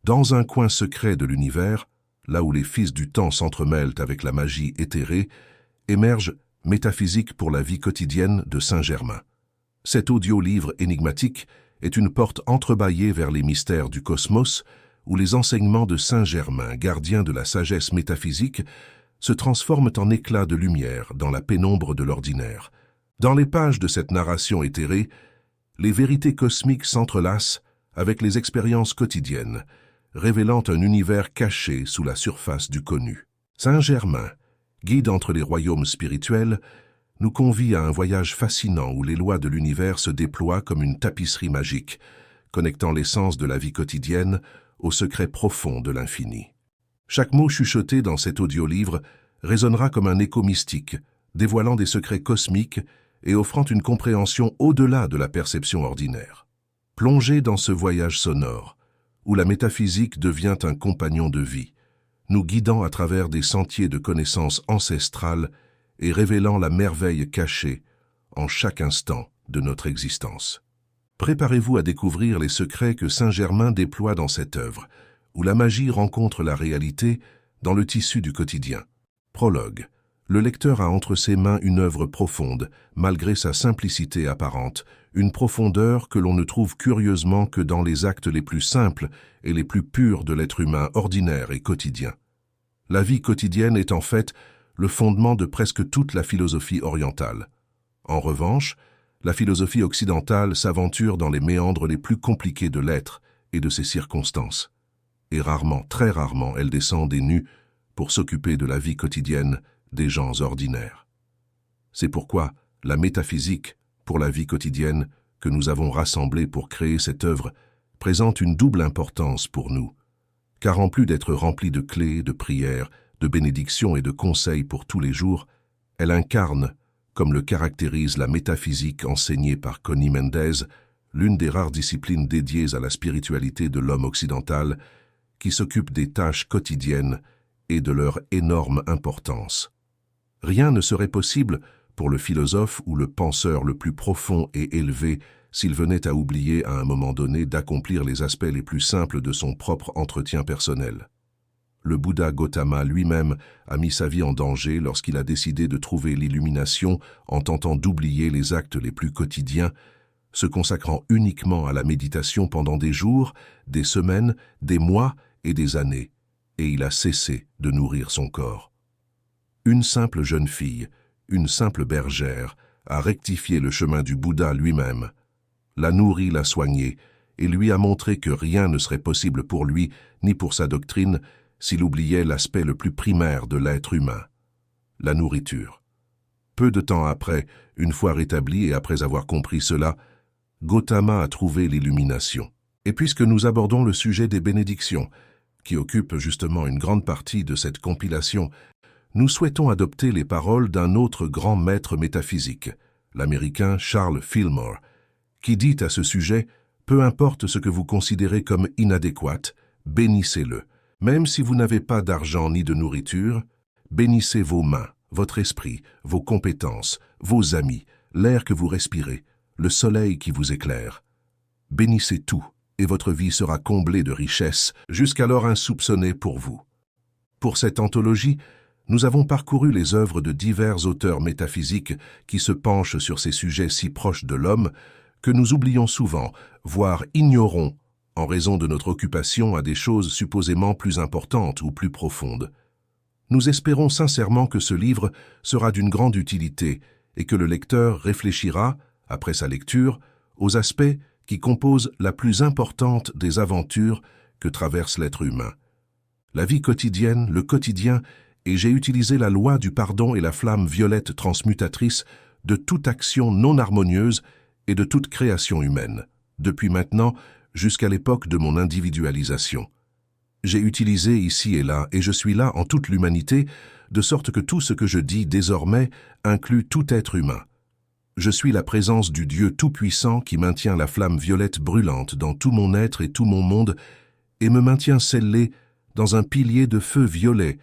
Dans un coin secret de l'univers, là où les fils du temps s'entremêlent avec la magie éthérée, émerge Métaphysique pour la vie quotidienne de Saint-Germain. Cet audio-livre énigmatique est une porte entrebâillée vers les mystères du cosmos, où les enseignements de Saint-Germain, gardien de la sagesse métaphysique, se transforment en éclats de lumière dans la pénombre de l'ordinaire. Dans les pages de cette narration éthérée, les vérités cosmiques s'entrelacent avec les expériences quotidiennes, révélant un univers caché sous la surface du connu. Saint-Germain, guide entre les royaumes spirituels, nous convie à un voyage fascinant où les lois de l'univers se déploient comme une tapisserie magique, connectant l'essence de la vie quotidienne au secret profond de l'infini. Chaque mot chuchoté dans cet audio-livre résonnera comme un écho mystique, dévoilant des secrets cosmiques et offrant une compréhension au-delà de la perception ordinaire. Plongez dans ce voyage sonore, où la métaphysique devient un compagnon de vie, nous guidant à travers des sentiers de connaissances ancestrales et révélant la merveille cachée en chaque instant de notre existence. Préparez-vous à découvrir les secrets que Saint-Germain déploie dans cette œuvre, où la magie rencontre la réalité dans le tissu du quotidien. Prologue. Le lecteur a entre ses mains une œuvre profonde, malgré sa simplicité apparente, une profondeur que l'on ne trouve curieusement que dans les actes les plus simples et les plus purs de l'être humain ordinaire et quotidien. La vie quotidienne est en fait le fondement de presque toute la philosophie orientale. En revanche, la philosophie occidentale s'aventure dans les méandres les plus compliqués de l'être et de ses circonstances. Et rarement, très rarement, elle descend des nues pour s'occuper de la vie quotidienne des gens ordinaires. C'est pourquoi la métaphysique, pour la vie quotidienne, que nous avons rassemblée pour créer cette œuvre, présente une double importance pour nous, car en plus d'être remplie de clés, de prières, de bénédictions et de conseils pour tous les jours, elle incarne, comme le caractérise la métaphysique enseignée par Connie Mendez, l'une des rares disciplines dédiées à la spiritualité de l'homme occidental, qui s'occupe des tâches quotidiennes et de leur énorme importance. Rien ne serait possible pour le philosophe ou le penseur le plus profond et élevé s'il venait à oublier à un moment donné d'accomplir les aspects les plus simples de son propre entretien personnel. Le Bouddha Gautama lui-même a mis sa vie en danger lorsqu'il a décidé de trouver l'illumination en tentant d'oublier les actes les plus quotidiens, se consacrant uniquement à la méditation pendant des jours, des semaines, des mois et des années, et il a cessé de nourrir son corps. Une simple jeune fille, une simple bergère, a rectifié le chemin du Bouddha lui-même, l'a nourri, l'a soigné, et lui a montré que rien ne serait possible pour lui, ni pour sa doctrine, s'il oubliait l'aspect le plus primaire de l'être humain, la nourriture. Peu de temps après, une fois rétabli et après avoir compris cela, Gautama a trouvé l'illumination. Et puisque nous abordons le sujet des bénédictions, qui occupe justement une grande partie de cette compilation, nous souhaitons adopter les paroles d'un autre grand maître métaphysique, l'Américain Charles Fillmore, qui dit à ce sujet « Peu importe ce que vous considérez comme inadéquat, bénissez-le. Même si vous n'avez pas d'argent ni de nourriture, bénissez vos mains, votre esprit, vos compétences, vos amis, l'air que vous respirez, le soleil qui vous éclaire. Bénissez tout, et votre vie sera comblée de richesses, jusqu'alors insoupçonnées pour vous. » Pour cette anthologie, nous avons parcouru les œuvres de divers auteurs métaphysiques qui se penchent sur ces sujets si proches de l'homme que nous oublions souvent, voire ignorons, en raison de notre occupation à des choses supposément plus importantes ou plus profondes. Nous espérons sincèrement que ce livre sera d'une grande utilité et que le lecteur réfléchira, après sa lecture, aux aspects qui composent la plus importante des aventures que traverse l'être humain. La vie quotidienne, le quotidien, et j'ai utilisé la loi du pardon et la flamme violette transmutatrice de toute action non harmonieuse et de toute création humaine, depuis maintenant jusqu'à l'époque de mon individualisation. J'ai utilisé ici et là, et je suis là en toute l'humanité, de sorte que tout ce que je dis désormais inclut tout être humain. Je suis la présence du Dieu Tout-Puissant qui maintient la flamme violette brûlante dans tout mon être et tout mon monde, et me maintient scellé dans un pilier de feu violet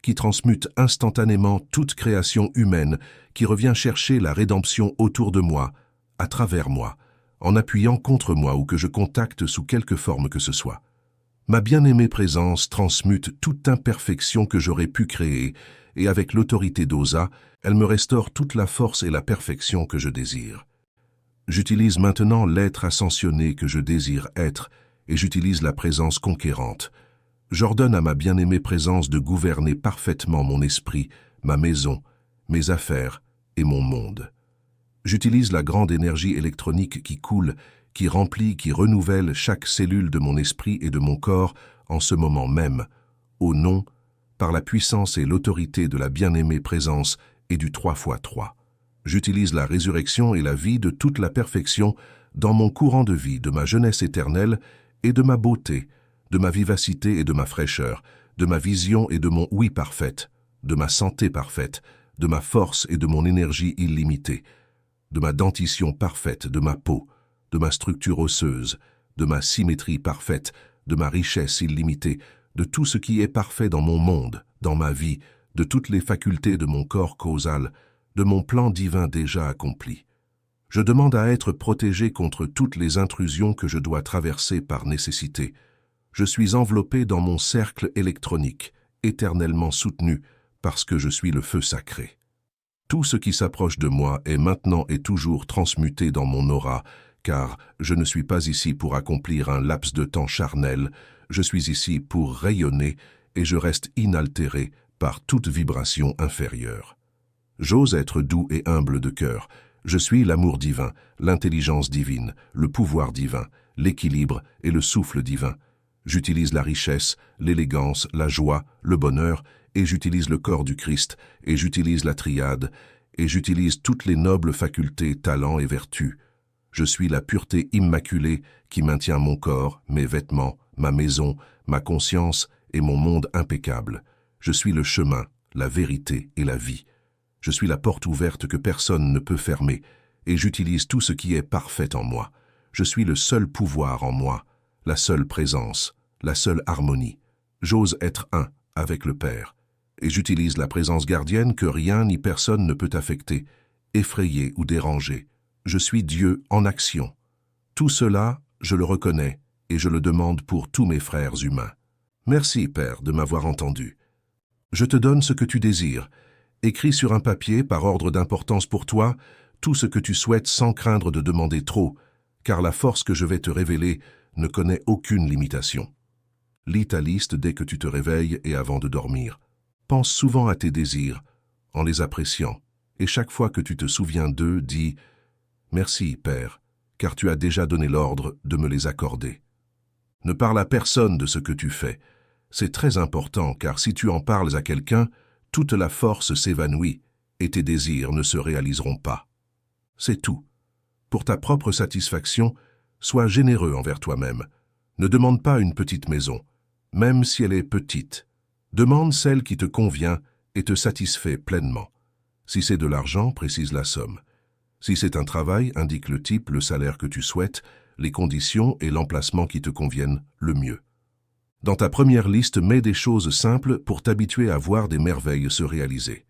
qui transmute instantanément toute création humaine, qui revient chercher la rédemption autour de moi, à travers moi, en appuyant contre moi ou que je contacte sous quelque forme que ce soit. Ma bien-aimée présence transmute toute imperfection que j'aurais pu créer, et avec l'autorité d'Osa, elle me restaure toute la force et la perfection que je désire. J'utilise maintenant l'être ascensionné que je désire être, et j'utilise la présence conquérante. J'ordonne à ma bien-aimée présence de gouverner parfaitement mon esprit, ma maison, mes affaires et mon monde. J'utilise la grande énergie électronique qui coule, qui remplit, qui renouvelle chaque cellule de mon esprit et de mon corps en ce moment même, au nom, par la puissance et l'autorité de la bien-aimée présence et du 3x3. J'utilise la résurrection et la vie de toute la perfection dans mon courant de vie, de ma jeunesse éternelle et de ma beauté, de ma vivacité et de ma fraîcheur, de ma vision et de mon oui parfaite, de ma santé parfaite, de ma force et de mon énergie illimitée, de ma dentition parfaite, de ma peau, de ma structure osseuse, de ma symétrie parfaite, de ma richesse illimitée, de tout ce qui est parfait dans mon monde, dans ma vie, de toutes les facultés de mon corps causal, de mon plan divin déjà accompli. Je demande à être protégé contre toutes les intrusions que je dois traverser par nécessité. Je suis enveloppé dans mon cercle électronique, éternellement soutenu, parce que je suis le feu sacré. Tout ce qui s'approche de moi est maintenant et toujours transmuté dans mon aura, car je ne suis pas ici pour accomplir un laps de temps charnel, je suis ici pour rayonner et je reste inaltéré par toute vibration inférieure. J'ose être doux et humble de cœur. Je suis l'amour divin, l'intelligence divine, le pouvoir divin, l'équilibre et le souffle divin. J'utilise la richesse, l'élégance, la joie, le bonheur, et j'utilise le corps du Christ, et j'utilise la triade, et j'utilise toutes les nobles facultés, talents et vertus. Je suis la pureté immaculée qui maintient mon corps, mes vêtements, ma maison, ma conscience et mon monde impeccable. Je suis le chemin, la vérité et la vie. Je suis la porte ouverte que personne ne peut fermer, et j'utilise tout ce qui est parfait en moi. Je suis le seul pouvoir en moi, la seule présence, la seule harmonie. J'ose être un avec le Père, et j'utilise la présence gardienne que rien ni personne ne peut affecter, effrayer ou déranger. Je suis Dieu en action. Tout cela, je le reconnais, et je le demande pour tous mes frères humains. Merci, Père, de m'avoir entendu. Je te donne ce que tu désires. Écris sur un papier, par ordre d'importance pour toi, tout ce que tu souhaites sans craindre de demander trop, car la force que je vais te révéler ne connaît aucune limitation. Lis ta liste dès que tu te réveilles et avant de dormir. Pense souvent à tes désirs, en les appréciant, et chaque fois que tu te souviens d'eux, dis « Merci, Père, car tu as déjà donné l'ordre de me les accorder. » Ne parle à personne de ce que tu fais. C'est très important, car si tu en parles à quelqu'un, toute la force s'évanouit et tes désirs ne se réaliseront pas. C'est tout. Pour ta propre satisfaction, sois généreux envers toi-même. Ne demande pas une petite maison, même si elle est petite. Demande celle qui te convient et te satisfait pleinement. Si c'est de l'argent, précise la somme. Si c'est un travail, indique le type, le salaire que tu souhaites, les conditions et l'emplacement qui te conviennent le mieux. Dans ta première liste, mets des choses simples pour t'habituer à voir des merveilles se réaliser.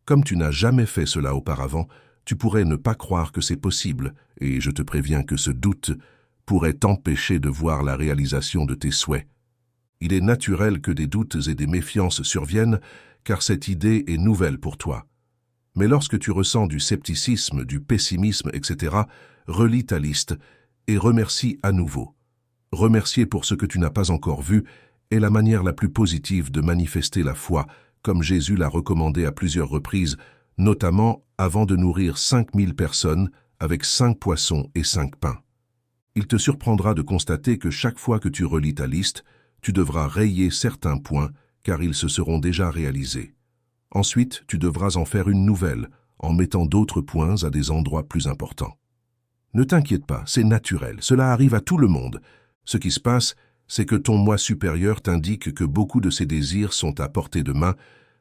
Comme tu n'as jamais fait cela auparavant, tu pourrais ne pas croire que c'est possible, et je te préviens que ce doute pourrait t'empêcher de voir la réalisation de tes souhaits. Il est naturel que des doutes et des méfiances surviennent, car cette idée est nouvelle pour toi. Mais lorsque tu ressens du scepticisme, du pessimisme, etc., relis ta liste et remercie à nouveau. Remercier pour ce que tu n'as pas encore vu est la manière la plus positive de manifester la foi, comme Jésus l'a recommandé à plusieurs reprises, notamment avant de nourrir 5000 personnes avec 5 poissons et 5 pains. Il te surprendra de constater que chaque fois que tu relis ta liste, tu devras rayer certains points, car ils se seront déjà réalisés. Ensuite, tu devras en faire une nouvelle, en mettant d'autres points à des endroits plus importants. Ne t'inquiète pas, c'est naturel, cela arrive à tout le monde. Ce qui se passe, c'est que ton moi supérieur t'indique que beaucoup de ses désirs sont à portée de main,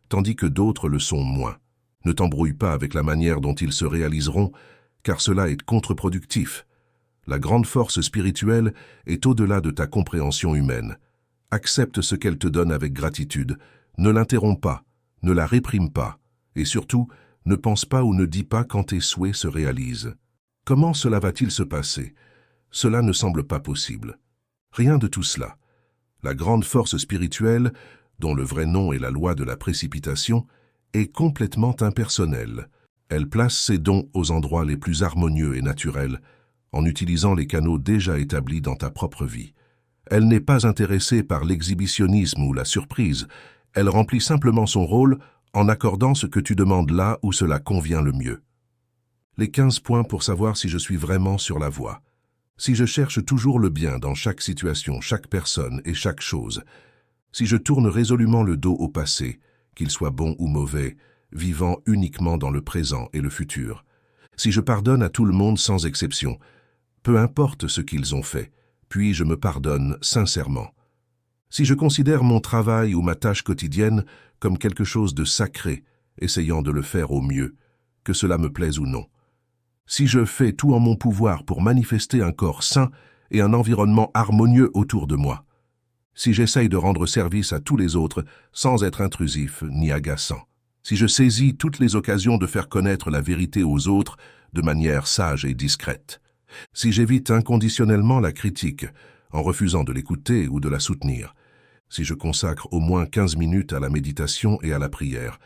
tandis que d'autres le sont moins. Ne t'embrouille pas avec la manière dont ils se réaliseront, car cela est contre-productif. La grande force spirituelle est au-delà de ta compréhension humaine. Accepte ce qu'elle te donne avec gratitude, ne l'interromps pas, ne la réprime pas, et surtout, ne pense pas ou ne dis pas quand tes souhaits se réalisent. Comment cela va-t-il se passer? Cela ne semble pas possible. Rien de tout cela. La grande force spirituelle, dont le vrai nom est la loi de la précipitation, est complètement impersonnelle. Elle place ses dons aux endroits les plus harmonieux et naturels, en utilisant les canaux déjà établis dans ta propre vie. Elle n'est pas intéressée par l'exhibitionnisme ou la surprise, elle remplit simplement son rôle en accordant ce que tu demandes là où cela convient le mieux. Les 15 points pour savoir si je suis vraiment sur la voie. Si je cherche toujours le bien dans chaque situation, chaque personne et chaque chose, si je tourne résolument le dos au passé, qu'il soit bon ou mauvais, vivant uniquement dans le présent et le futur, si je pardonne à tout le monde sans exception, peu importe ce qu'ils ont fait, puis je me pardonne sincèrement. Si je considère mon travail ou ma tâche quotidienne comme quelque chose de sacré, essayant de le faire au mieux, que cela me plaise ou non. Si je fais tout en mon pouvoir pour manifester un corps sain et un environnement harmonieux autour de moi. Si j'essaye de rendre service à tous les autres sans être intrusif ni agaçant. Si je saisis toutes les occasions de faire connaître la vérité aux autres de manière sage et discrète. Si j'évite inconditionnellement la critique, en refusant de l'écouter ou de la soutenir. Si je consacre au moins 15 minutes à la méditation et à la prière.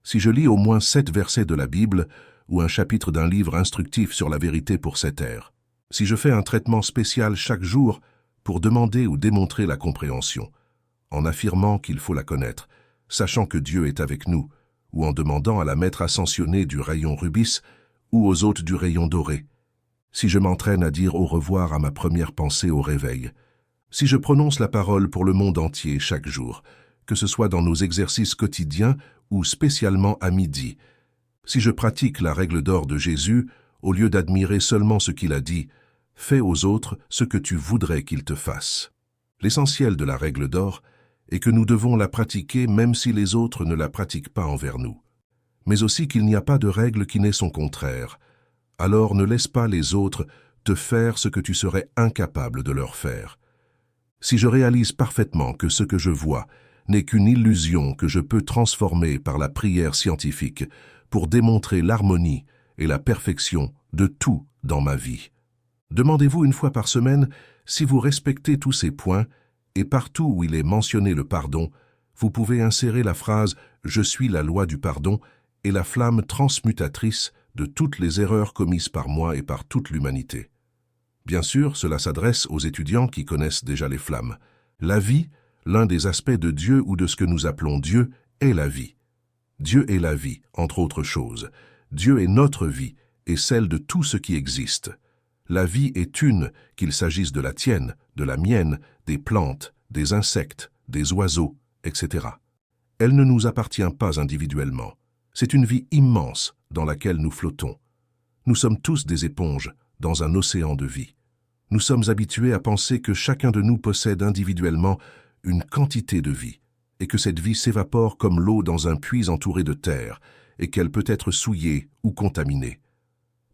Si je lis au moins 7 versets de la Bible ou un chapitre d'un livre instructif sur la vérité pour cette ère. Si je fais un traitement spécial chaque jour pour demander ou démontrer la compréhension, en affirmant qu'il faut la connaître, sachant que Dieu est avec nous, ou en demandant à la maître ascensionnée du rayon rubis ou aux hôtes du rayon doré. Si je m'entraîne à dire au revoir à ma première pensée au réveil. Si je prononce la parole pour le monde entier chaque jour, que ce soit dans nos exercices quotidiens ou spécialement à midi. Si je pratique la règle d'or de Jésus, au lieu d'admirer seulement ce qu'il a dit, fais aux autres ce que tu voudrais qu'ils te fassent. L'essentiel de la règle d'or est que nous devons la pratiquer même si les autres ne la pratiquent pas envers nous. Mais aussi qu'il n'y a pas de règle qui n'ait son contraire. Alors ne laisse pas les autres te faire ce que tu serais incapable de leur faire. Si je réalise parfaitement que ce que je vois n'est qu'une illusion que je peux transformer par la prière scientifique pour démontrer l'harmonie et la perfection de tout dans ma vie. Demandez-vous une fois par semaine si vous respectez tous ces points et partout où il est mentionné le pardon, vous pouvez insérer la phrase « Je suis la loi du pardon » et la flamme transmutatrice de toutes les erreurs commises par moi et par toute l'humanité. Bien sûr, cela s'adresse aux étudiants qui connaissent déjà les flammes. La vie, l'un des aspects de Dieu ou de ce que nous appelons Dieu, est la vie. Dieu est la vie, entre autres choses. Dieu est notre vie et celle de tout ce qui existe. La vie est une, qu'il s'agisse de la tienne, de la mienne, des plantes, des insectes, des oiseaux, etc. Elle ne nous appartient pas individuellement. C'est une vie immense dans laquelle nous flottons. Nous sommes tous des éponges dans un océan de vie. Nous sommes habitués à penser que chacun de nous possède individuellement une quantité de vie et que cette vie s'évapore comme l'eau dans un puits entouré de terre et qu'elle peut être souillée ou contaminée.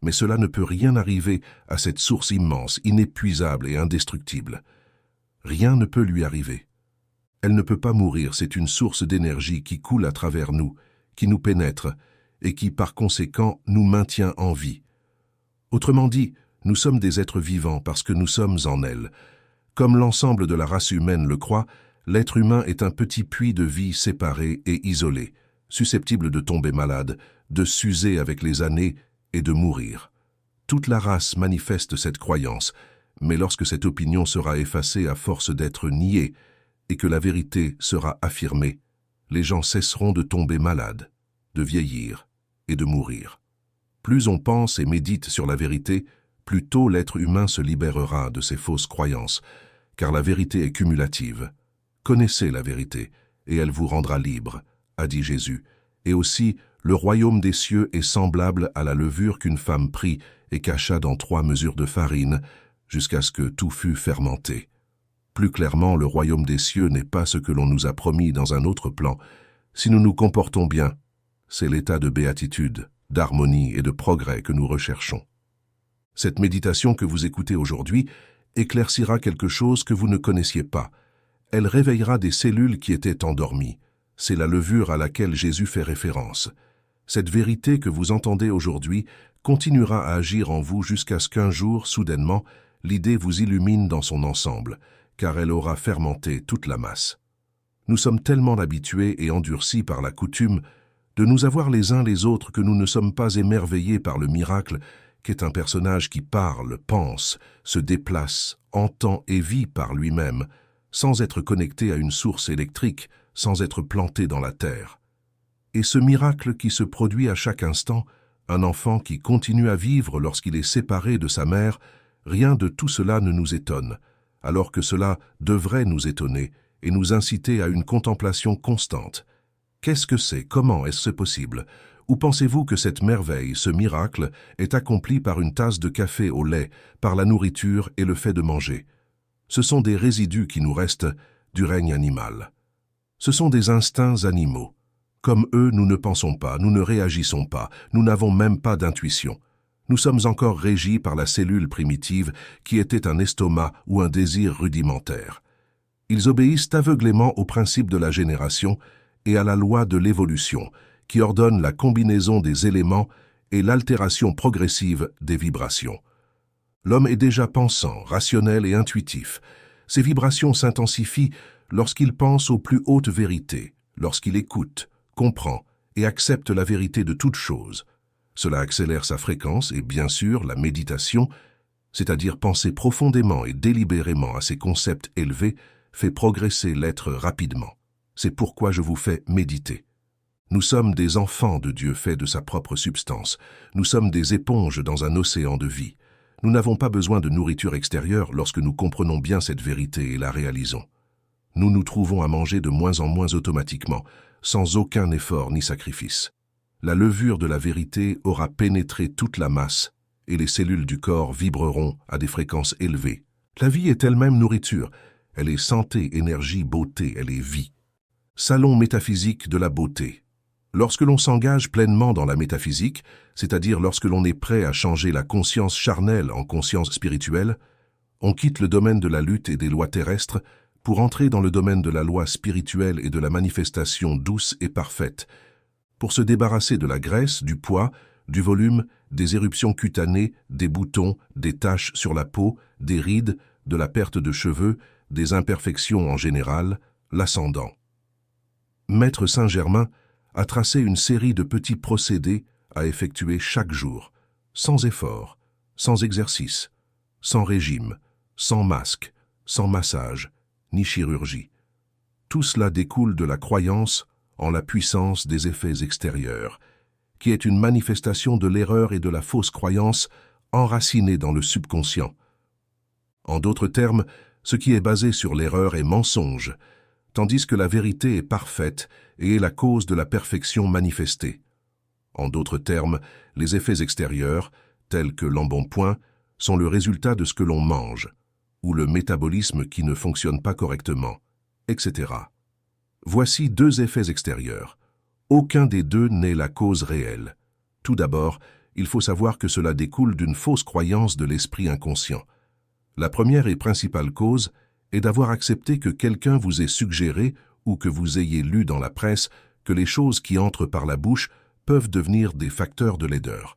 Mais cela ne peut rien arriver à cette source immense, inépuisable et indestructible. Rien ne peut lui arriver. Elle ne peut pas mourir, c'est une source d'énergie qui coule à travers nous, qui nous pénètre et qui, par conséquent, nous maintient en vie. Autrement dit, nous sommes des êtres vivants parce que nous sommes en elle. Comme l'ensemble de la race humaine le croit, l'être humain est un petit puits de vie séparé et isolé, susceptible de tomber malade, de s'user avec les années et de mourir. Toute la race manifeste cette croyance, mais lorsque cette opinion sera effacée à force d'être niée et que la vérité sera affirmée, les gens cesseront de tomber malades, de vieillir et de mourir. Plus on pense et médite sur la vérité, plus tôt l'être humain se libérera de ses fausses croyances, car la vérité est cumulative. Connaissez la vérité, et elle vous rendra libre, a dit Jésus. Et aussi, le royaume des cieux est semblable à la levure qu'une femme prit et cacha dans 3 mesures de farine, jusqu'à ce que tout fût fermenté. Plus clairement, le royaume des cieux n'est pas ce que l'on nous a promis dans un autre plan. Si nous nous comportons bien, c'est l'état de béatitude, d'harmonie et de progrès que nous recherchons. Cette méditation que vous écoutez aujourd'hui éclaircira quelque chose que vous ne connaissiez pas. Elle réveillera des cellules qui étaient endormies. C'est la levure à laquelle Jésus fait référence. Cette vérité que vous entendez aujourd'hui continuera à agir en vous jusqu'à ce qu'un jour, soudainement, l'idée vous illumine dans son ensemble, car elle aura fermenté toute la masse. Nous sommes tellement habitués et endurcis par la coutume de nous avoir les uns les autres que nous ne sommes pas émerveillés par le miracle qu'est un personnage qui parle, pense, se déplace, entend et vit par lui-même, sans être connecté à une source électrique, sans être planté dans la terre. Et ce miracle qui se produit à chaque instant, un enfant qui continue à vivre lorsqu'il est séparé de sa mère, rien de tout cela ne nous étonne, alors que cela devrait nous étonner et nous inciter à une contemplation constante. Qu'est-ce que c'est? Comment est-ce possible? Ou pensez-vous que cette merveille, ce miracle, est accompli par une tasse de café au lait, par la nourriture et le fait de manger? Ce sont des résidus qui nous restent du règne animal. Ce sont des instincts animaux. Comme eux, nous ne pensons pas, nous ne réagissons pas, nous n'avons même pas d'intuition. Nous sommes encore régis par la cellule primitive qui était un estomac ou un désir rudimentaire. Ils obéissent aveuglément au principe de la génération et à la loi de l'évolution, qui ordonne la combinaison des éléments et l'altération progressive des vibrations. L'homme est déjà pensant, rationnel et intuitif. Ses vibrations s'intensifient lorsqu'il pense aux plus hautes vérités, lorsqu'il écoute, comprend et accepte la vérité de toute chose. Cela accélère sa fréquence et bien sûr la méditation, c'est-à-dire penser profondément et délibérément à ces concepts élevés, fait progresser l'être rapidement. C'est pourquoi je vous fais méditer. Nous sommes des enfants de Dieu faits de sa propre substance. Nous sommes des éponges dans un océan de vie. Nous n'avons pas besoin de nourriture extérieure lorsque nous comprenons bien cette vérité et la réalisons. Nous nous trouvons à manger de moins en moins automatiquement, sans aucun effort ni sacrifice. La levure de la vérité aura pénétré toute la masse et les cellules du corps vibreront à des fréquences élevées. La vie est elle-même nourriture. Elle est santé, énergie, beauté, elle est vie. Salon métaphysique de la beauté. Lorsque l'on s'engage pleinement dans la métaphysique, c'est-à-dire lorsque l'on est prêt à changer la conscience charnelle en conscience spirituelle, on quitte le domaine de la lutte et des lois terrestres pour entrer dans le domaine de la loi spirituelle et de la manifestation douce et parfaite, pour se débarrasser de la graisse, du poids, du volume, des éruptions cutanées, des boutons, des taches sur la peau, des rides, de la perte de cheveux, des imperfections en général, l'ascendant. Maître Saint-Germain a tracé une série de petits procédés à effectuer chaque jour, sans effort, sans exercice, sans régime, sans masque, sans massage, ni chirurgie. Tout cela découle de la croyance en la puissance des effets extérieurs, qui est une manifestation de l'erreur et de la fausse croyance enracinée dans le subconscient. En d'autres termes, ce qui est basé sur l'erreur est mensonge, tandis que la vérité est parfaite et est la cause de la perfection manifestée. En d'autres termes, les effets extérieurs, tels que l'embonpoint, sont le résultat de ce que l'on mange, ou le métabolisme qui ne fonctionne pas correctement, etc. Voici deux effets extérieurs. Aucun des deux n'est la cause réelle. Tout d'abord, il faut savoir que cela découle d'une fausse croyance de l'esprit inconscient. La première et principale cause est d'avoir accepté que quelqu'un vous ait suggéré ou que vous ayez lu dans la presse que les choses qui entrent par la bouche peuvent devenir des facteurs de laideur.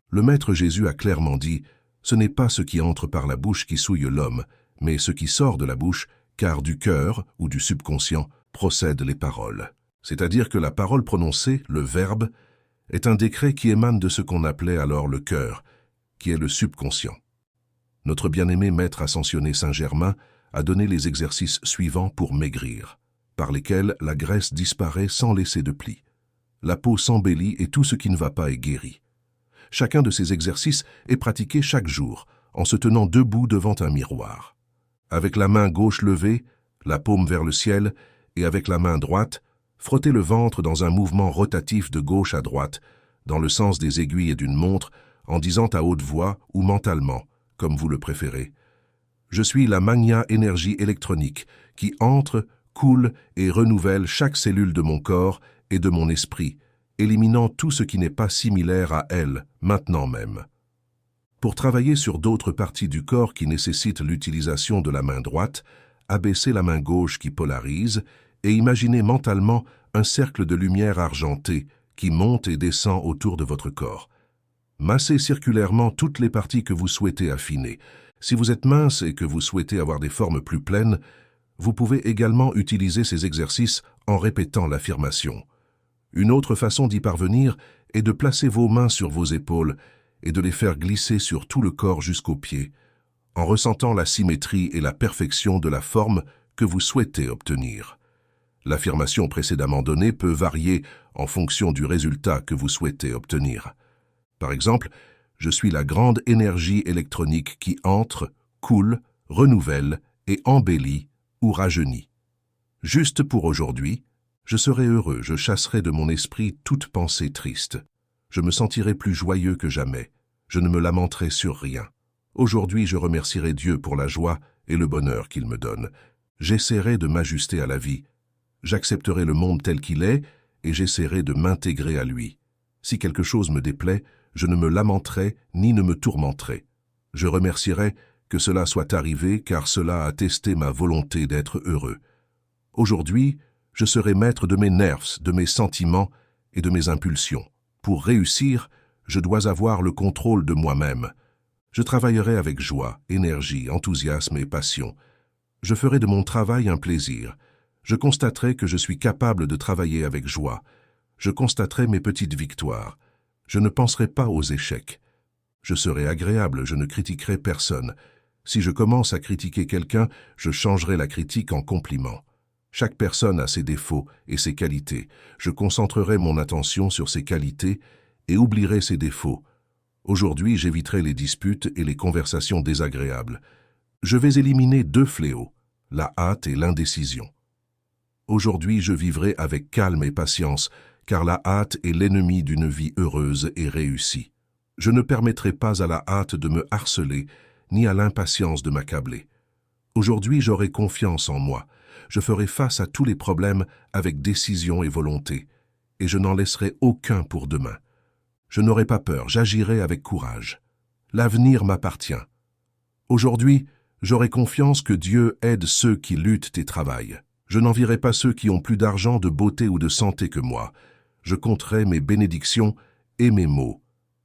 Le Maître Jésus a clairement dit « Ce n'est pas ce qui entre par la bouche qui souille l'homme, mais ce qui sort de la bouche, car du cœur ou du subconscient procèdent les paroles. » C'est-à-dire que la parole prononcée, le verbe, est un décret qui émane de ce qu'on appelait alors le cœur, qui est le subconscient. Notre bien-aimé Maître Ascensionné Saint-Germain a donné les exercices suivants pour maigrir, par lesquels la graisse disparaît sans laisser de plis. La peau s'embellit et tout ce qui ne va pas est guéri. Chacun de ces exercices est pratiqué chaque jour, en se tenant debout devant un miroir. Avec la main gauche levée, la paume vers le ciel, et avec la main droite, frottez le ventre dans un mouvement rotatif de gauche à droite, dans le sens des aiguilles d'une montre, en disant à haute voix ou mentalement, comme vous le préférez. Je suis la magna énergie électronique qui entre, coule et renouvelle chaque cellule de mon corps et de mon esprit, éliminant tout ce qui n'est pas similaire à elle, maintenant même. Pour travailler sur d'autres parties du corps qui nécessitent l'utilisation de la main droite, abaissez la main gauche qui polarise et imaginez mentalement un cercle de lumière argentée qui monte et descend autour de votre corps. Massez circulairement toutes les parties que vous souhaitez affiner, Si vous êtes mince et que vous souhaitez avoir des formes plus pleines, vous pouvez également utiliser ces exercices en répétant l'affirmation. Une autre façon d'y parvenir est de placer vos mains sur vos épaules et de les faire glisser sur tout le corps jusqu'aux pieds, en ressentant la symétrie et la perfection de la forme que vous souhaitez obtenir. L'affirmation précédemment donnée peut varier en fonction du résultat que vous souhaitez obtenir. Par exemple, je suis la grande énergie électronique qui entre, coule, renouvelle et embellit ou rajeunit. Juste pour aujourd'hui, je serai heureux, je chasserai de mon esprit toute pensée triste. Je me sentirai plus joyeux que jamais. Je ne me lamenterai sur rien. Aujourd'hui, je remercierai Dieu pour la joie et le bonheur qu'il me donne. J'essaierai de m'ajuster à la vie. J'accepterai le monde tel qu'il est et j'essaierai de m'intégrer à lui. Si quelque chose me déplaît, je ne me lamenterai ni ne me tourmenterai. Je remercierai que cela soit arrivé car cela a testé ma volonté d'être heureux. Aujourd'hui, je serai maître de mes nerfs, de mes sentiments et de mes impulsions. Pour réussir, je dois avoir le contrôle de moi-même. Je travaillerai avec joie, énergie, enthousiasme et passion. Je ferai de mon travail un plaisir. Je constaterai que je suis capable de travailler avec joie. Je constaterai mes petites victoires. Je ne penserai pas aux échecs. Je serai agréable, je ne critiquerai personne. Si je commence à critiquer quelqu'un, je changerai la critique en compliment. Chaque personne a ses défauts et ses qualités. Je concentrerai mon attention sur ses qualités et oublierai ses défauts. Aujourd'hui, j'éviterai les disputes et les conversations désagréables. Je vais éliminer 2 fléaux, la hâte et l'indécision. Aujourd'hui, je vivrai avec calme et patience, car la hâte est l'ennemi d'une vie heureuse et réussie. Je ne permettrai pas à la hâte de me harceler, ni à l'impatience de m'accabler. Aujourd'hui, j'aurai confiance en moi. Je ferai face à tous les problèmes avec décision et volonté, et je n'en laisserai aucun pour demain. Je n'aurai pas peur, j'agirai avec courage. L'avenir m'appartient. Aujourd'hui, j'aurai confiance que Dieu aide ceux qui luttent et travaillent. Je n'envierai pas ceux qui ont plus d'argent, de beauté ou de santé que moi. Je compterai mes bénédictions et mes maux.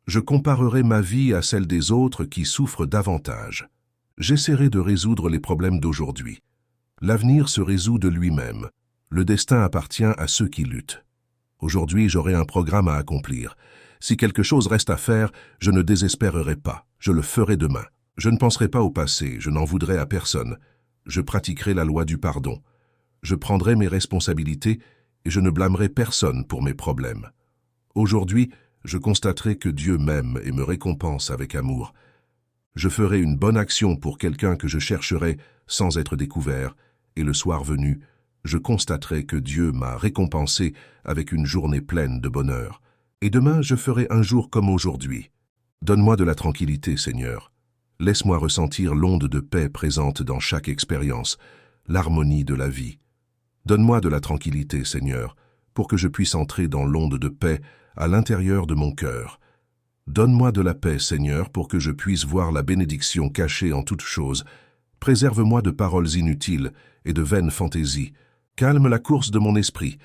Je comparerai ma vie à celle des autres qui souffrent davantage. J'essaierai de résoudre les problèmes d'aujourd'hui. L'avenir se résout de lui-même. Le destin appartient à ceux qui luttent. Aujourd'hui, j'aurai un programme à accomplir. Si quelque chose reste à faire, je ne désespérerai pas. Je le ferai demain. Je ne penserai pas au passé, je n'en voudrai à personne. Je pratiquerai la loi du pardon. Je prendrai mes responsabilités et je ne blâmerai personne pour mes problèmes. Aujourd'hui, je constaterai que Dieu m'aime et me récompense avec amour. Je ferai une bonne action pour quelqu'un que je chercherai sans être découvert, et le soir venu, je constaterai que Dieu m'a récompensé avec une journée pleine de bonheur. Et demain, je ferai un jour comme aujourd'hui. Donne-moi de la tranquillité, Seigneur. Laisse-moi ressentir l'onde de paix présente dans chaque expérience, l'harmonie de la vie. Donne-moi de la tranquillité, Seigneur, pour que je puisse entrer dans l'onde de paix à l'intérieur de mon cœur. Donne-moi de la paix, Seigneur, pour que je puisse voir la bénédiction cachée en toutes choses. Préserve-moi de paroles inutiles et de vaines fantaisies. Calme la course de mon esprit,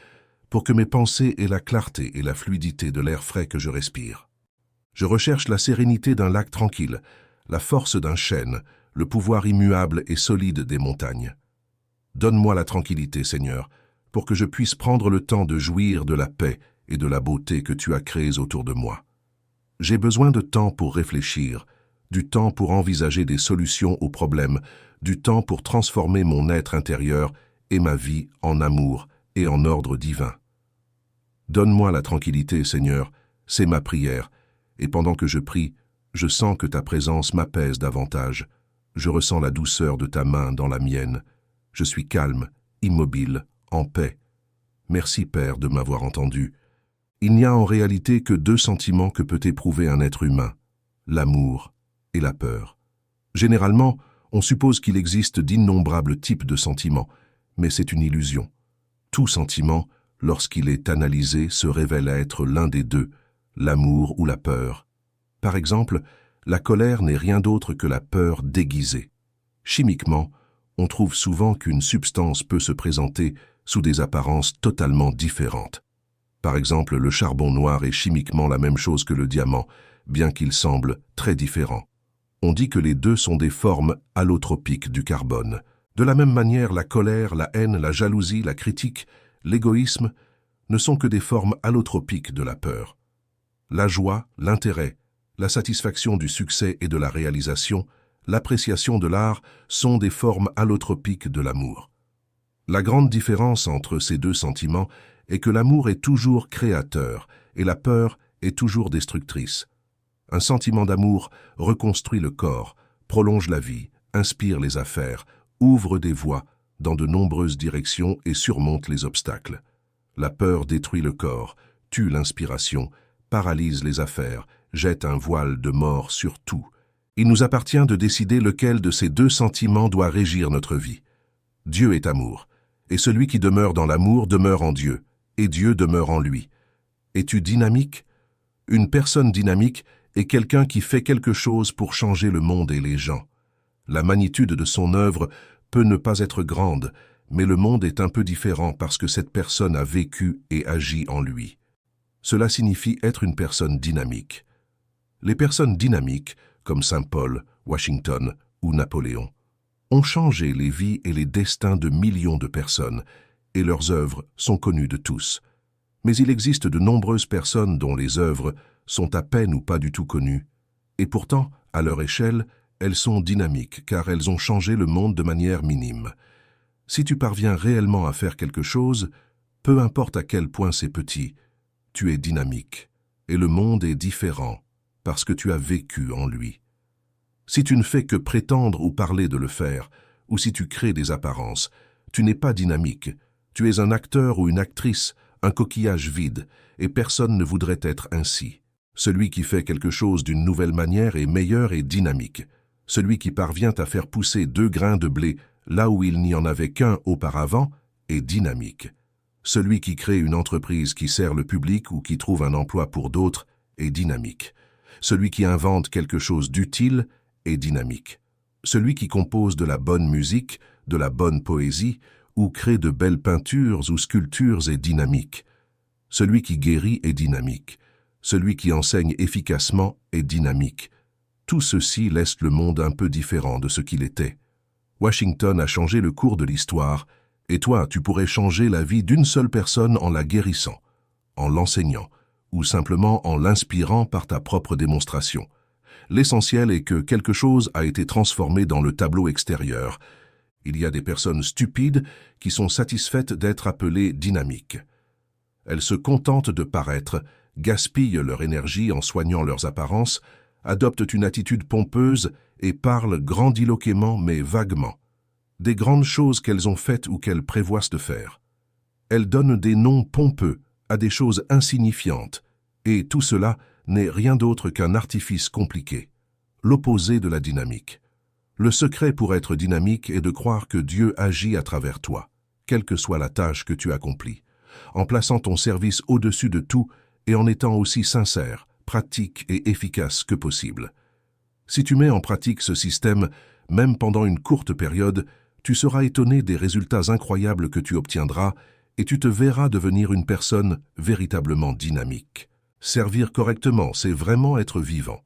pour que mes pensées aient la clarté et la fluidité de l'air frais que je respire. Je recherche la sérénité d'un lac tranquille, la force d'un chêne, le pouvoir immuable et solide des montagnes. Donne-moi la tranquillité, Seigneur, pour que je puisse prendre le temps de jouir de la paix et de la beauté que tu as créées autour de moi. J'ai besoin de temps pour réfléchir, du temps pour envisager des solutions aux problèmes, du temps pour transformer mon être intérieur et ma vie en amour et en ordre divin. Donne-moi la tranquillité, Seigneur, c'est ma prière, et pendant que je prie, je sens que ta présence m'apaise davantage. Je ressens la douceur de ta main dans la mienne. Je suis calme, immobile, en paix. Merci, Père, de m'avoir entendu. Il n'y a en réalité que 2 sentiments que peut éprouver un être humain, l'amour et la peur. Généralement, on suppose qu'il existe d'innombrables types de sentiments, mais c'est une illusion. Tout sentiment, lorsqu'il est analysé, se révèle être l'un des 2, l'amour ou la peur. Par exemple, la colère n'est rien d'autre que la peur déguisée. Chimiquement, on trouve souvent qu'une substance peut se présenter sous des apparences totalement différentes. Par exemple, le charbon noir est chimiquement la même chose que le diamant, bien qu'il semble très différent. On dit que les deux sont des formes allotropiques du carbone. De la même manière, la colère, la haine, la jalousie, la critique, l'égoïsme ne sont que des formes allotropiques de la peur. La joie, l'intérêt, la satisfaction du succès et de la réalisation, l'appréciation de l'art sont des formes allotropiques de l'amour. La grande différence entre ces deux sentiments est que l'amour est toujours créateur et la peur est toujours destructrice. Un sentiment d'amour reconstruit le corps, prolonge la vie, inspire les affaires, ouvre des voies dans de nombreuses directions et surmonte les obstacles. La peur détruit le corps, tue l'inspiration, paralyse les affaires, jette un voile de mort sur tout. Il nous appartient de décider lequel de ces deux sentiments doit régir notre vie. Dieu est amour, et celui qui demeure dans l'amour demeure en Dieu, et Dieu demeure en lui. Es-tu dynamique? Une personne dynamique est quelqu'un qui fait quelque chose pour changer le monde et les gens. La magnitude de son œuvre peut ne pas être grande, mais le monde est un peu différent parce que cette personne a vécu et agi en lui. Cela signifie être une personne dynamique. Les personnes dynamiques, comme Saint Paul, Washington ou Napoléon, ont changé les vies et les destins de millions de personnes, et leurs œuvres sont connues de tous. Mais il existe de nombreuses personnes dont les œuvres sont à peine ou pas du tout connues, et pourtant, à leur échelle, elles sont dynamiques car elles ont changé le monde de manière minime. Si tu parviens réellement à faire quelque chose, peu importe à quel point c'est petit, tu es dynamique, et le monde est différent parce que tu as vécu en lui. Si tu ne fais que prétendre ou parler de le faire, ou si tu crées des apparences, tu n'es pas dynamique, tu es un acteur ou une actrice, un coquillage vide, et personne ne voudrait être ainsi. Celui qui fait quelque chose d'une nouvelle manière est meilleur et dynamique. Celui qui parvient à faire pousser 2 grains de blé là où il n'y en avait qu'un auparavant est dynamique. Celui qui crée une entreprise qui sert le public ou qui trouve un emploi pour d'autres est dynamique. Celui qui invente quelque chose d'utile est dynamique. Celui qui compose de la bonne musique, de la bonne poésie ou crée de belles peintures ou sculptures est dynamique. Celui qui guérit est dynamique. Celui qui enseigne efficacement est dynamique. Tout ceci laisse le monde un peu différent de ce qu'il était. Washington a changé le cours de l'histoire, et toi, tu pourrais changer la vie d'une seule personne en la guérissant, en l'enseignant, ou simplement en l'inspirant par ta propre démonstration. L'essentiel est que quelque chose a été transformé dans le tableau extérieur. Il y a des personnes stupides qui sont satisfaites d'être appelées dynamiques. Elles se contentent de paraître, gaspillent leur énergie en soignant leurs apparences, adoptent une attitude pompeuse et parlent grandiloquemment mais vaguement. Des grandes choses qu'elles ont faites ou qu'elles prévoient de faire. Elles donnent des noms pompeux à des choses insignifiantes, et tout cela n'est rien d'autre qu'un artifice compliqué, l'opposé de la dynamique. Le secret pour être dynamique est de croire que Dieu agit à travers toi, quelle que soit la tâche que tu accomplis, en plaçant ton service au-dessus de tout et en étant aussi sincère, pratique et efficace que possible. Si tu mets en pratique ce système, même pendant une courte période, tu seras étonné des résultats incroyables que tu obtiendras et tu te verras devenir une personne véritablement dynamique. Servir correctement, c'est vraiment être vivant.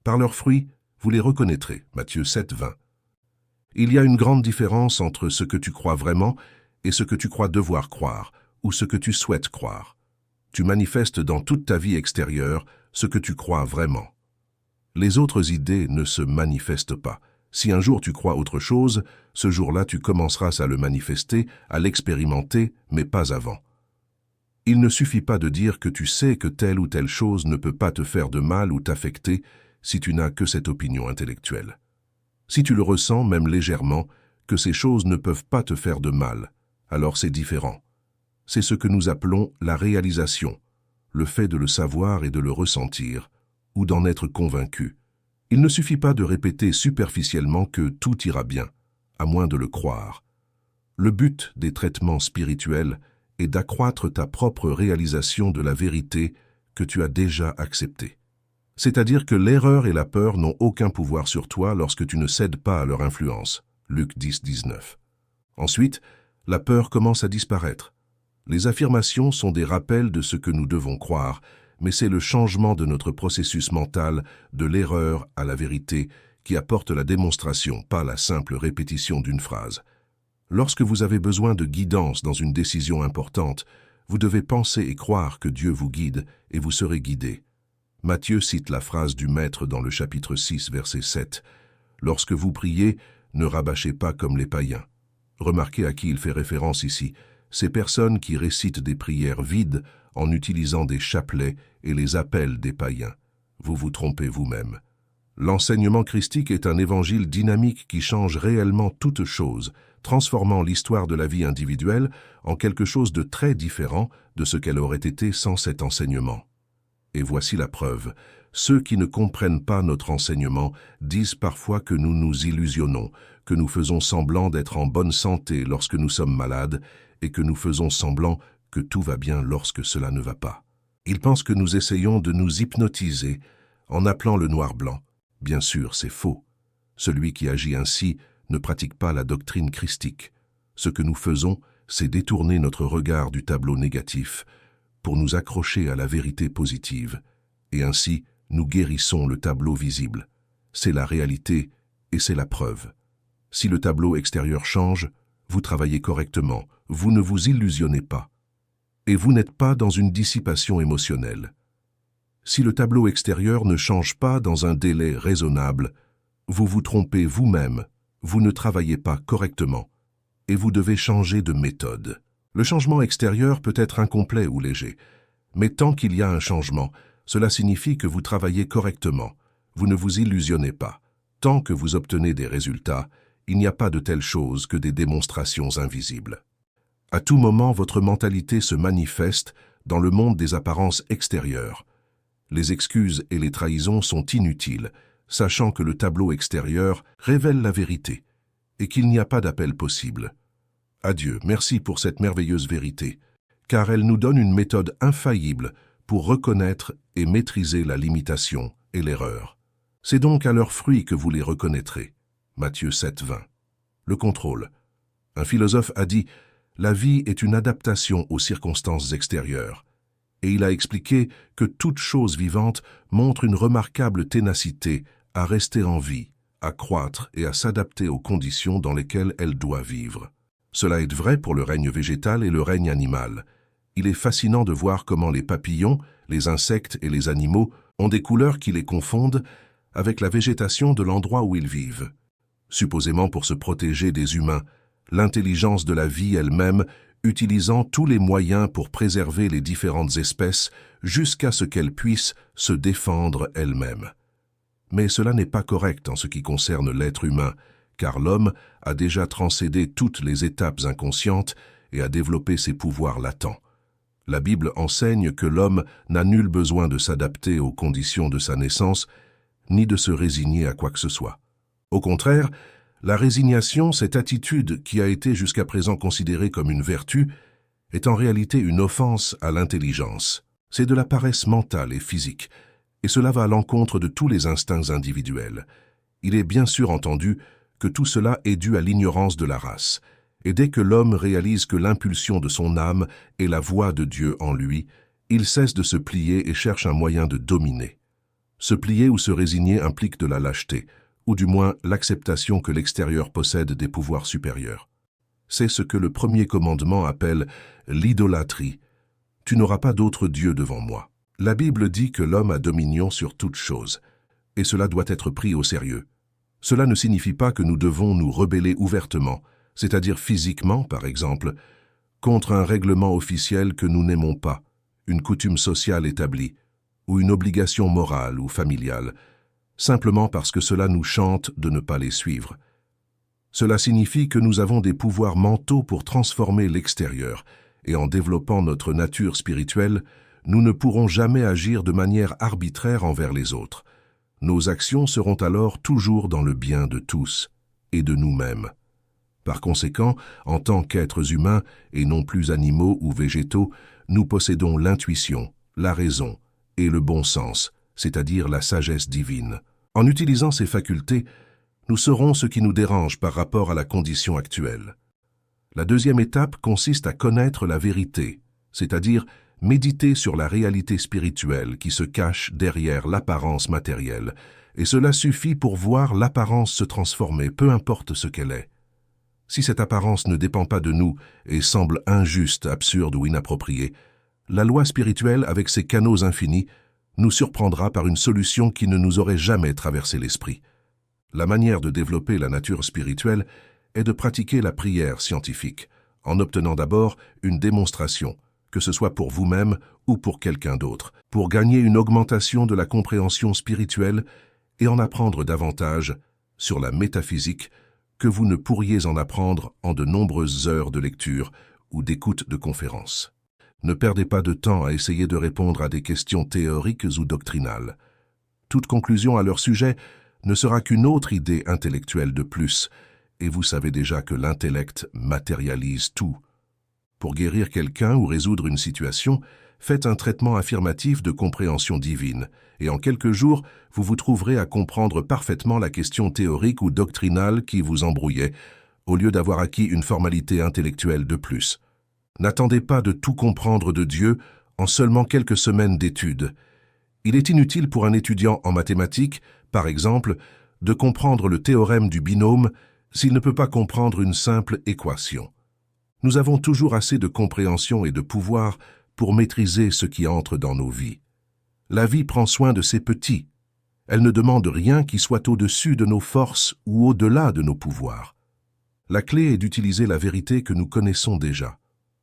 Par leurs fruits, vous les reconnaîtrez. Matthieu 7, 20. Il y a une grande différence entre ce que tu crois vraiment et ce que tu crois devoir croire, ou ce que tu souhaites croire. Tu manifestes dans toute ta vie extérieure ce que tu crois vraiment. Les autres idées ne se manifestent pas. Si un jour tu crois autre chose, ce jour-là tu commenceras à le manifester, à l'expérimenter, mais pas avant. Il ne suffit pas de dire que tu sais que telle ou telle chose ne peut pas te faire de mal ou t'affecter si tu n'as que cette opinion intellectuelle. Si tu le ressens, même légèrement, que ces choses ne peuvent pas te faire de mal, alors c'est différent. C'est ce que nous appelons la réalisation, le fait de le savoir et de le ressentir, ou d'en être convaincu. Il ne suffit pas de répéter superficiellement que tout ira bien, à moins de le croire. Le but des traitements spirituels est d'accroître ta propre réalisation de la vérité que tu as déjà acceptée. C'est-à-dire que l'erreur et la peur n'ont aucun pouvoir sur toi lorsque tu ne cèdes pas à leur influence. Luc 10, 19. Ensuite, la peur commence à disparaître. Les affirmations sont des rappels de ce que nous devons croire, mais c'est le changement de notre processus mental, de l'erreur à la vérité, qui apporte la démonstration, pas la simple répétition d'une phrase. Lorsque vous avez besoin de guidance dans une décision importante, vous devez penser et croire que Dieu vous guide et vous serez guidé. Matthieu cite la phrase du Maître dans le chapitre 6, verset 7. « Lorsque vous priez, ne rabâchez pas comme les païens. » Remarquez à qui il fait référence ici. Ces personnes qui récitent des prières vides en utilisant des chapelets et les appels des païens. Vous vous trompez vous-même. L'enseignement christique est un évangile dynamique qui change réellement toute chose, transformant l'histoire de la vie individuelle en quelque chose de très différent de ce qu'elle aurait été sans cet enseignement. Et voici la preuve. Ceux qui ne comprennent pas notre enseignement disent parfois que nous nous illusionnons, que nous faisons semblant d'être en bonne santé lorsque nous sommes malades et que nous faisons semblant que tout va bien lorsque cela ne va pas. Ils pensent que nous essayons de nous hypnotiser en appelant le noir blanc. Bien sûr, c'est faux. Celui qui agit ainsi ne pratique pas la doctrine christique. Ce que nous faisons, c'est détourner notre regard du tableau négatif pour nous accrocher à la vérité positive, et ainsi nous guérissons le tableau visible. C'est la réalité et c'est la preuve. Si le tableau extérieur change, vous travaillez correctement, vous ne vous illusionnez pas. Et vous n'êtes pas dans une dissipation émotionnelle. Si le tableau extérieur ne change pas dans un délai raisonnable, vous vous trompez vous-même, vous ne travaillez pas correctement, et vous devez changer de méthode. Le changement extérieur peut être incomplet ou léger, mais tant qu'il y a un changement, cela signifie que vous travaillez correctement, vous ne vous illusionnez pas. Tant que vous obtenez des résultats, il n'y a pas de telle chose que des démonstrations invisibles. À tout moment, votre mentalité se manifeste dans le monde des apparences extérieures. Les excuses et les trahisons sont inutiles, sachant que le tableau extérieur révèle la vérité et qu'il n'y a pas d'appel possible. Adieu, merci pour cette merveilleuse vérité, car elle nous donne une méthode infaillible pour reconnaître et maîtriser la limitation et l'erreur. C'est donc à leurs fruits que vous les reconnaîtrez. Matthieu 7, 20. Le contrôle. Un philosophe a dit « La vie est une adaptation aux circonstances extérieures ». Et il a expliqué que toute chose vivante montre une remarquable ténacité à rester en vie, à croître et à s'adapter aux conditions dans lesquelles elle doit vivre. Cela est vrai pour le règne végétal et le règne animal. Il est fascinant de voir comment les papillons, les insectes et les animaux ont des couleurs qui les confondent avec la végétation de l'endroit où ils vivent. Supposément pour se protéger des humains, l'intelligence de la vie elle-même utilisant tous les moyens pour préserver les différentes espèces jusqu'à ce qu'elles puissent se défendre elles-mêmes. Mais cela n'est pas correct en ce qui concerne l'être humain, car l'homme a déjà transcédé toutes les étapes inconscientes et a développé ses pouvoirs latents. La Bible enseigne que l'homme n'a nul besoin de s'adapter aux conditions de sa naissance, ni de se résigner à quoi que ce soit. Au contraire, la résignation, cette attitude qui a été jusqu'à présent considérée comme une vertu, est en réalité une offense à l'intelligence. C'est de la paresse mentale et physique, et cela va à l'encontre de tous les instincts individuels. Il est bien sûr entendu que tout cela est dû à l'ignorance de la race, et dès que l'homme réalise que l'impulsion de son âme est la voix de Dieu en lui, il cesse de se plier et cherche un moyen de dominer. Se plier ou se résigner implique de la lâcheté, ou du moins l'acceptation que l'extérieur possède des pouvoirs supérieurs. C'est ce que le premier commandement appelle l'idolâtrie. Tu n'auras pas d'autre Dieu devant moi. La Bible dit que l'homme a dominion sur toute chose, et cela doit être pris au sérieux. Cela ne signifie pas que nous devons nous rebeller ouvertement, c'est-à-dire physiquement, par exemple, contre un règlement officiel que nous n'aimons pas, une coutume sociale établie, ou une obligation morale ou familiale, simplement parce que cela nous chante de ne pas les suivre. Cela signifie que nous avons des pouvoirs mentaux pour transformer l'extérieur, et en développant notre nature spirituelle, nous ne pourrons jamais agir de manière arbitraire envers les autres. Nos actions seront alors toujours dans le bien de tous et de nous-mêmes. Par conséquent, en tant qu'êtres humains et non plus animaux ou végétaux, nous possédons l'intuition, la raison et le bon sens, c'est-à-dire la sagesse divine. En utilisant ces facultés, nous saurons ce qui nous dérange par rapport à la condition actuelle. La deuxième étape consiste à connaître la vérité, c'est-à-dire méditer sur la réalité spirituelle qui se cache derrière l'apparence matérielle, et cela suffit pour voir l'apparence se transformer, peu importe ce qu'elle est. Si cette apparence ne dépend pas de nous et semble injuste, absurde ou inappropriée, la loi spirituelle, avec ses canaux infinis, nous surprendra par une solution qui ne nous aurait jamais traversé l'esprit. La manière de développer la nature spirituelle est de pratiquer la prière scientifique, en obtenant d'abord une démonstration, que ce soit pour vous-même ou pour quelqu'un d'autre, pour gagner une augmentation de la compréhension spirituelle et en apprendre davantage sur la métaphysique que vous ne pourriez en apprendre en de nombreuses heures de lecture ou d'écoute de conférences. Ne perdez pas de temps à essayer de répondre à des questions théoriques ou doctrinales. Toute conclusion à leur sujet ne sera qu'une autre idée intellectuelle de plus, et vous savez déjà que l'intellect matérialise tout. Pour guérir quelqu'un ou résoudre une situation, faites un traitement affirmatif de compréhension divine, et en quelques jours, vous vous trouverez à comprendre parfaitement la question théorique ou doctrinale qui vous embrouillait, au lieu d'avoir acquis une formalité intellectuelle de plus. N'attendez pas de tout comprendre de Dieu en seulement quelques semaines d'études. Il est inutile pour un étudiant en mathématiques, par exemple, de comprendre le théorème du binôme s'il ne peut pas comprendre une simple équation. Nous avons toujours assez de compréhension et de pouvoir pour maîtriser ce qui entre dans nos vies. La vie prend soin de ses petits. Elle ne demande rien qui soit au-dessus de nos forces ou au-delà de nos pouvoirs. La clé est d'utiliser la vérité que nous connaissons déjà.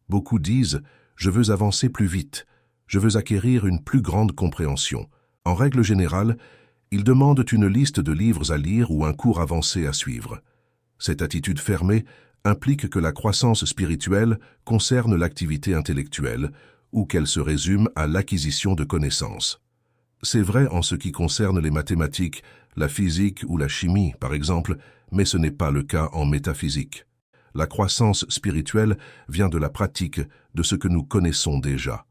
Beaucoup disent « je veux avancer plus vite, je veux acquérir une plus grande compréhension ». En règle générale, ils demandent une liste de livres à lire ou un cours avancé à suivre. Cette attitude fermée implique que la croissance spirituelle concerne l'activité intellectuelle ou qu'elle se résume à l'acquisition de connaissances. C'est vrai en ce qui concerne les mathématiques, la physique ou la chimie, par exemple, mais ce n'est pas le cas en métaphysique. La croissance spirituelle vient de la pratique de ce que nous connaissons déjà.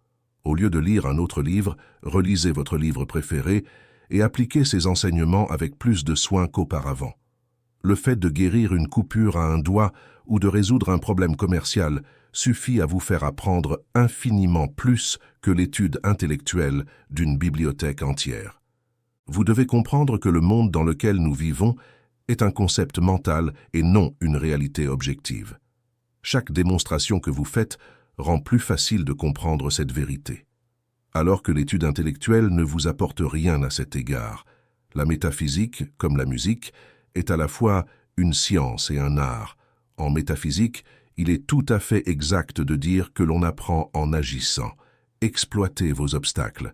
Au lieu de lire un autre livre, relisez votre livre préféré et appliquez ces enseignements avec plus de soin qu'auparavant. Le fait de guérir une coupure à un doigt ou de résoudre un problème commercial suffit à vous faire apprendre infiniment plus que l'étude intellectuelle d'une bibliothèque entière. Vous devez comprendre que le monde dans lequel nous vivons est un concept mental et non une réalité objective. Chaque démonstration que vous faites rend plus facile de comprendre cette vérité. Alors que l'étude intellectuelle ne vous apporte rien à cet égard, la métaphysique, comme la musique, est à la fois une science et un art. En métaphysique, il est tout à fait exact de dire que l'on apprend en agissant. Exploitez vos obstacles.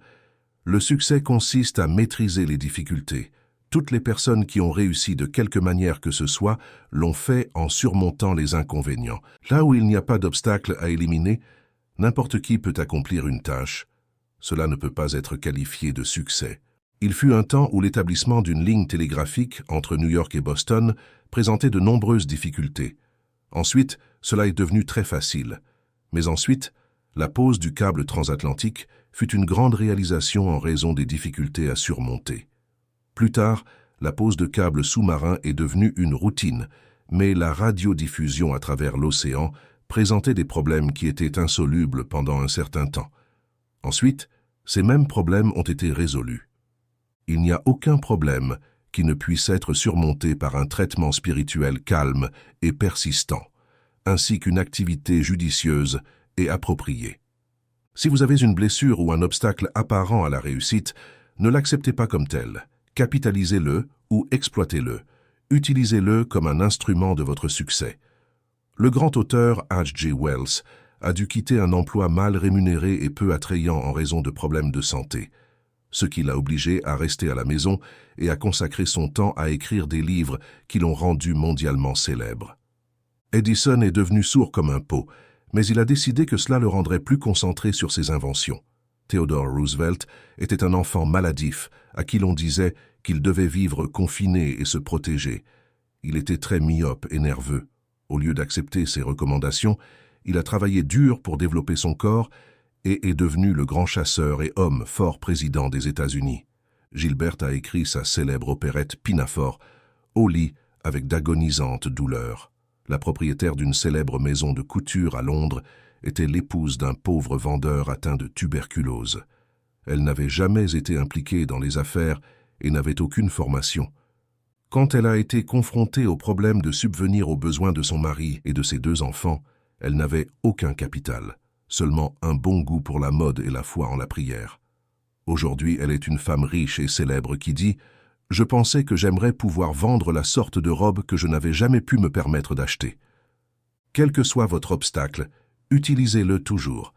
Le succès consiste à maîtriser les difficultés. Toutes les personnes qui ont réussi de quelque manière que ce soit l'ont fait en surmontant les inconvénients. Là où il n'y a pas d'obstacle à éliminer, n'importe qui peut accomplir une tâche. Cela ne peut pas être qualifié de succès. Il fut un temps où l'établissement d'une ligne télégraphique entre New York et Boston présentait de nombreuses difficultés. Ensuite, cela est devenu très facile. Mais ensuite, la pose du câble transatlantique fut une grande réalisation en raison des difficultés à surmonter. Plus tard, la pose de câbles sous-marins est devenue une routine, mais la radiodiffusion à travers l'océan présentait des problèmes qui étaient insolubles pendant un certain temps. Ensuite, ces mêmes problèmes ont été résolus. Il n'y a aucun problème qui ne puisse être surmonté par un traitement spirituel calme et persistant, ainsi qu'une activité judicieuse et appropriée. Si vous avez une blessure ou un obstacle apparent à la réussite, ne l'acceptez pas comme tel. Capitalisez-le ou exploitez-le. Utilisez-le comme un instrument de votre succès. Le grand auteur H.G. Wells a dû quitter un emploi mal rémunéré et peu attrayant en raison de problèmes de santé, ce qui l'a obligé à rester à la maison et à consacrer son temps à écrire des livres qui l'ont rendu mondialement célèbre. Edison est devenu sourd comme un pot, mais il a décidé que cela le rendrait plus concentré sur ses inventions. Theodore Roosevelt était un enfant maladif à qui l'on disait qu'il devait vivre confiné et se protéger. Il était très myope et nerveux. Au lieu d'accepter ses recommandations, il a travaillé dur pour développer son corps et est devenu le grand chasseur et homme fort président des États-Unis. Gilbert a écrit sa célèbre opérette Pinafore, au lit avec d'agonisantes douleurs. La propriétaire d'une célèbre maison de couture à Londres était l'épouse d'un pauvre vendeur atteint de tuberculose. Elle n'avait jamais été impliquée dans les affaires et n'avait aucune formation. Quand elle a été confrontée au problème de subvenir aux besoins de son mari et de ses 2 enfants, elle n'avait aucun capital, seulement un bon goût pour la mode et la foi en la prière. Aujourd'hui, elle est une femme riche et célèbre qui dit « Je pensais que j'aimerais pouvoir vendre la sorte de robe que je n'avais jamais pu me permettre d'acheter. » Quel que soit votre obstacle, utilisez-le toujours.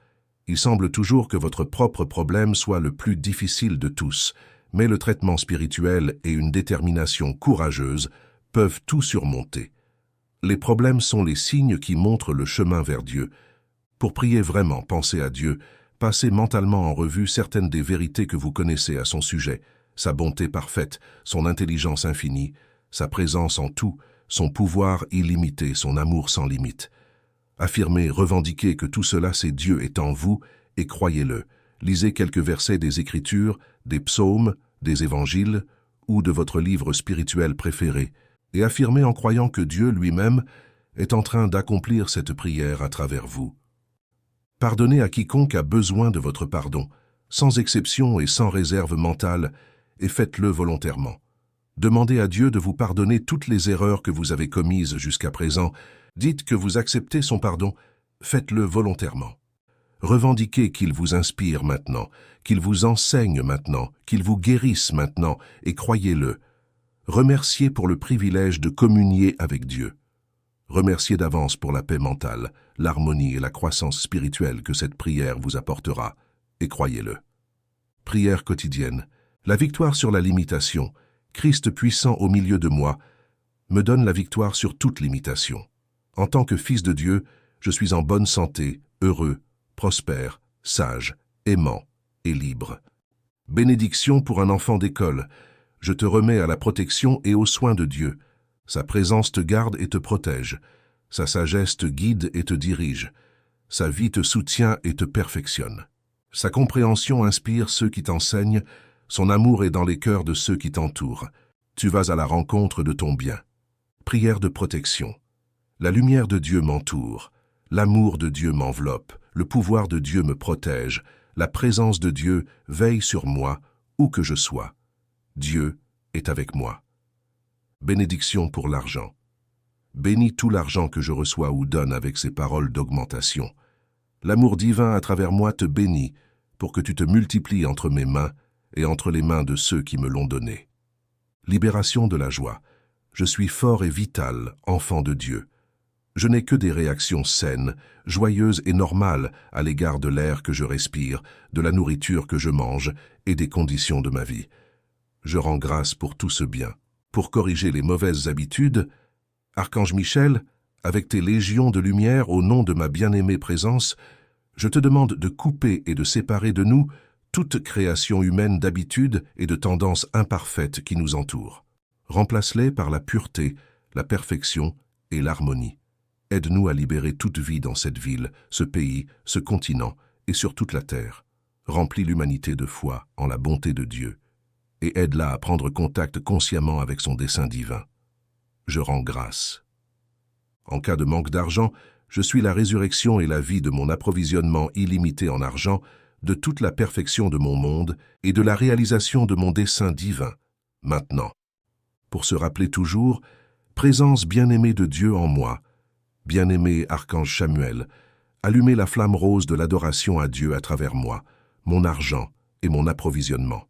Il semble toujours que votre propre problème soit le plus difficile de tous, mais le traitement spirituel et une détermination courageuse peuvent tout surmonter. Les problèmes sont les signes qui montrent le chemin vers Dieu. Pour prier vraiment, pensez à Dieu, passez mentalement en revue certaines des vérités que vous connaissez à son sujet, sa bonté parfaite, son intelligence infinie, sa présence en tout, son pouvoir illimité, son amour sans limite. Affirmez, revendiquez que tout cela c'est Dieu est en vous et croyez-le. Lisez quelques versets des Écritures, des psaumes, des évangiles ou de votre livre spirituel préféré et affirmez en croyant que Dieu lui-même est en train d'accomplir cette prière à travers vous. Pardonnez à quiconque a besoin de votre pardon, sans exception et sans réserve mentale, et faites-le volontairement. Demandez à Dieu de vous pardonner toutes les erreurs que vous avez commises jusqu'à présent. Dites que vous acceptez son pardon, faites-le volontairement. Revendiquez qu'il vous inspire maintenant, qu'il vous enseigne maintenant, qu'il vous guérisse maintenant, et croyez-le. Remerciez pour le privilège de communier avec Dieu. Remerciez d'avance pour la paix mentale, l'harmonie et la croissance spirituelle que cette prière vous apportera, et croyez-le. Prière quotidienne. La victoire sur la limitation, Christ puissant au milieu de moi, me donne la victoire sur toute limitation. En tant que fils de Dieu, je suis en bonne santé, heureux, prospère, sage, aimant et libre. Bénédiction pour un enfant d'école. Je te remets à la protection et aux soins de Dieu. Sa présence te garde et te protège. Sa sagesse te guide et te dirige. Sa vie te soutient et te perfectionne. Sa compréhension inspire ceux qui t'enseignent. Son amour est dans les cœurs de ceux qui t'entourent. Tu vas à la rencontre de ton bien. Prière de protection. La lumière de Dieu m'entoure. L'amour de Dieu m'enveloppe. Le pouvoir de Dieu me protège. La présence de Dieu veille sur moi, où que je sois. Dieu est avec moi. Bénédiction pour l'argent. Bénis tout l'argent que je reçois ou donne avec ces paroles d'augmentation. L'amour divin à travers moi te bénit pour que tu te multiplies entre mes mains et entre les mains de ceux qui me l'ont donné. Libération de la joie. Je suis fort et vital, enfant de Dieu. Je n'ai que des réactions saines, joyeuses et normales à l'égard de l'air que je respire, de la nourriture que je mange et des conditions de ma vie. Je rends grâce pour tout ce bien. Pour corriger les mauvaises habitudes, Archange Michel, avec tes légions de lumière au nom de ma bien-aimée présence, je te demande de couper et de séparer de nous toute création humaine d'habitudes et de tendances imparfaites qui nous entourent. Remplace-les par la pureté, la perfection et l'harmonie. Aide-nous à libérer toute vie dans cette ville, ce pays, ce continent et sur toute la terre. Remplis l'humanité de foi en la bonté de Dieu et aide-la à prendre contact consciemment avec son dessein divin. Je rends grâce. En cas de manque d'argent, je suis la résurrection et la vie de mon approvisionnement illimité en argent, de toute la perfection de mon monde et de la réalisation de mon dessein divin, maintenant. Pour se rappeler toujours, présence bien-aimée de Dieu en moi, bien-aimé Archange Samuel, allumez la flamme rose de l'adoration à Dieu à travers moi, mon argent et mon approvisionnement.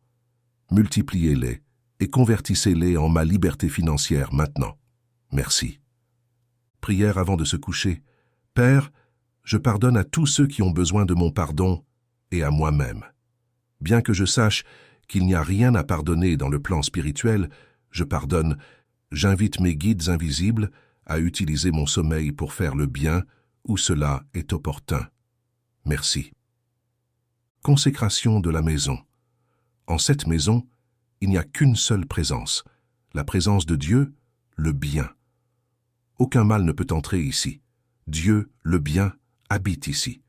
Multipliez-les et convertissez-les en ma liberté financière maintenant. Merci. Prière avant de se coucher. Père, je pardonne à tous ceux qui ont besoin de mon pardon et à moi-même. Bien que je sache qu'il n'y a rien à pardonner dans le plan spirituel, je pardonne, j'invite mes guides invisibles à utiliser mon sommeil pour faire le bien où cela est opportun. Merci. Consécration de la maison. En cette maison, il n'y a qu'une seule présence, la présence de Dieu, le bien. Aucun mal ne peut entrer ici. Dieu, le bien, habite ici.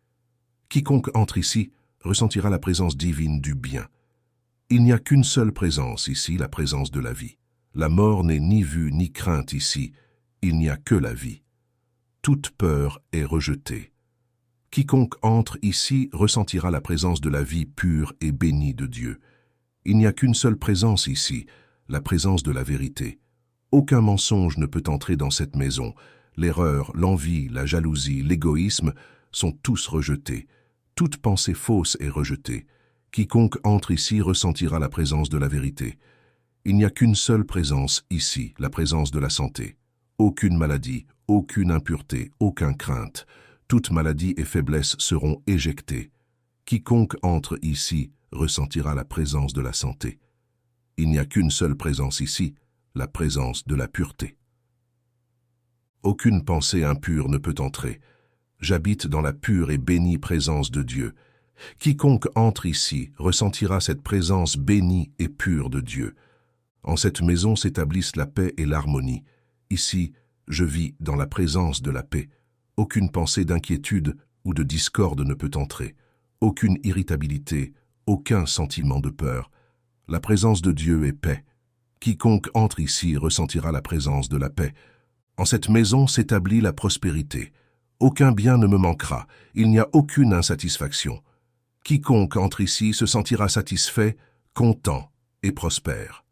Quiconque entre ici ressentira la présence divine du bien. Il n'y a qu'une seule présence ici, la présence de la vie. La mort n'est ni vue ni crainte ici, il n'y a que la vie. Toute peur est rejetée. Quiconque entre ici ressentira la présence de la vie pure et bénie de Dieu. Il n'y a qu'une seule présence ici, la présence de la vérité. Aucun mensonge ne peut entrer dans cette maison. L'erreur, l'envie, la jalousie, l'égoïsme sont tous rejetés. Toute pensée fausse est rejetée. Quiconque entre ici ressentira la présence de la vérité. Il n'y a qu'une seule présence ici, la présence de la santé. Aucune maladie, aucune impureté, aucune crainte. Toute maladie et faiblesse seront éjectées. Quiconque entre ici ressentira la présence de la santé. Il n'y a qu'une seule présence ici, la présence de la pureté. Aucune pensée impure ne peut entrer. J'habite dans la pure et bénie présence de Dieu. Quiconque entre ici ressentira cette présence bénie et pure de Dieu. En cette maison s'établissent la paix et l'harmonie. Ici, je vis dans la présence de la paix. Aucune pensée d'inquiétude ou de discorde ne peut entrer. Aucune irritabilité, aucun sentiment de peur. La présence de Dieu est paix. Quiconque entre ici ressentira la présence de la paix. En cette maison s'établit la prospérité. Aucun bien ne me manquera, il n'y a aucune insatisfaction. Quiconque entre ici se sentira satisfait, content et prospère.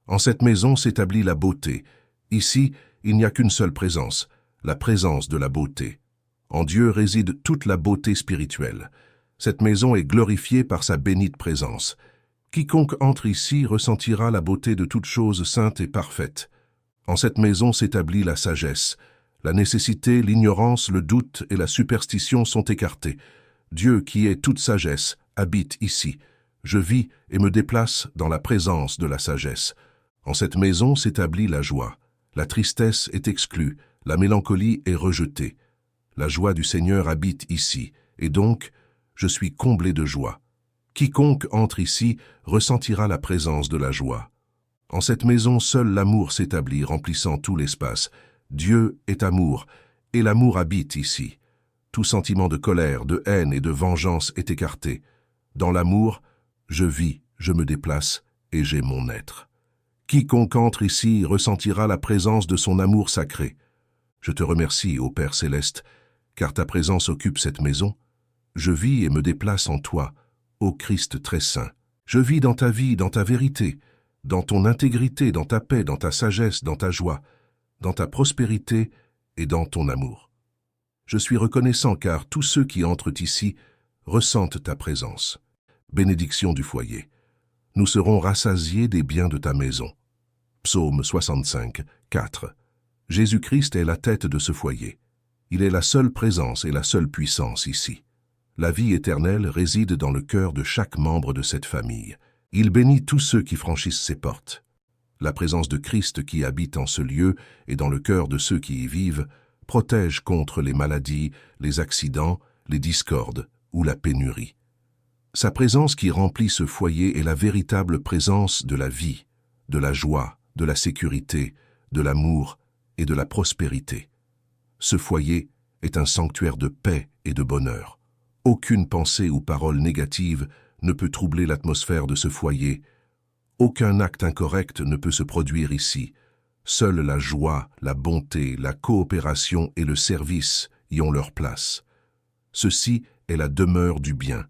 En cette maison s'établit la beauté. Ici, il n'y a qu'une seule présence, la présence de la beauté. En Dieu réside toute la beauté spirituelle. Cette maison est glorifiée par sa bénite présence. Quiconque entre ici ressentira la beauté de toutes choses saintes et parfaites. En cette maison s'établit la sagesse. La nécessité, l'ignorance, le doute et la superstition sont écartés. Dieu, qui est toute sagesse, habite ici. Je vis et me déplace dans la présence de la sagesse. En cette maison s'établit la joie. La tristesse est exclue, la mélancolie est rejetée. La joie du Seigneur habite ici, et donc, je suis comblé de joie. Quiconque entre ici ressentira la présence de la joie. En cette maison, seul l'amour s'établit, remplissant tout l'espace. Dieu est amour, et l'amour habite ici. Tout sentiment de colère, de haine et de vengeance est écarté. Dans l'amour, je vis, je me déplace, et j'ai mon être. Quiconque entre ici ressentira la présence de son amour sacré. Je te remercie, ô Père céleste, car ta présence occupe cette maison. Je vis et me déplace en toi, ô Christ très saint. Je vis dans ta vie, dans ta vérité, dans ton intégrité, dans ta paix, dans ta sagesse, dans ta joie, dans ta prospérité et dans ton amour. Je suis reconnaissant car tous ceux qui entrent ici ressentent ta présence. Bénédiction du foyer. Nous serons rassasiés des biens de ta maison. Psaume 65, 4. Jésus-Christ est la tête de ce foyer. Il est la seule présence et la seule puissance ici. La vie éternelle réside dans le cœur de chaque membre de cette famille. Il bénit tous ceux qui franchissent ses portes. La présence de Christ qui habite en ce lieu et dans le cœur de ceux qui y vivent protège contre les maladies, les accidents, les discordes ou la pénurie. Sa présence qui remplit ce foyer est la véritable présence de la vie, de la joie, de la sécurité, de l'amour et de la prospérité. Ce foyer est un sanctuaire de paix et de bonheur. Aucune pensée ou parole négative ne peut troubler l'atmosphère de ce foyer. Aucun acte incorrect ne peut se produire ici. Seule la joie, la bonté, la coopération et le service y ont leur place. Ceci est la demeure du bien.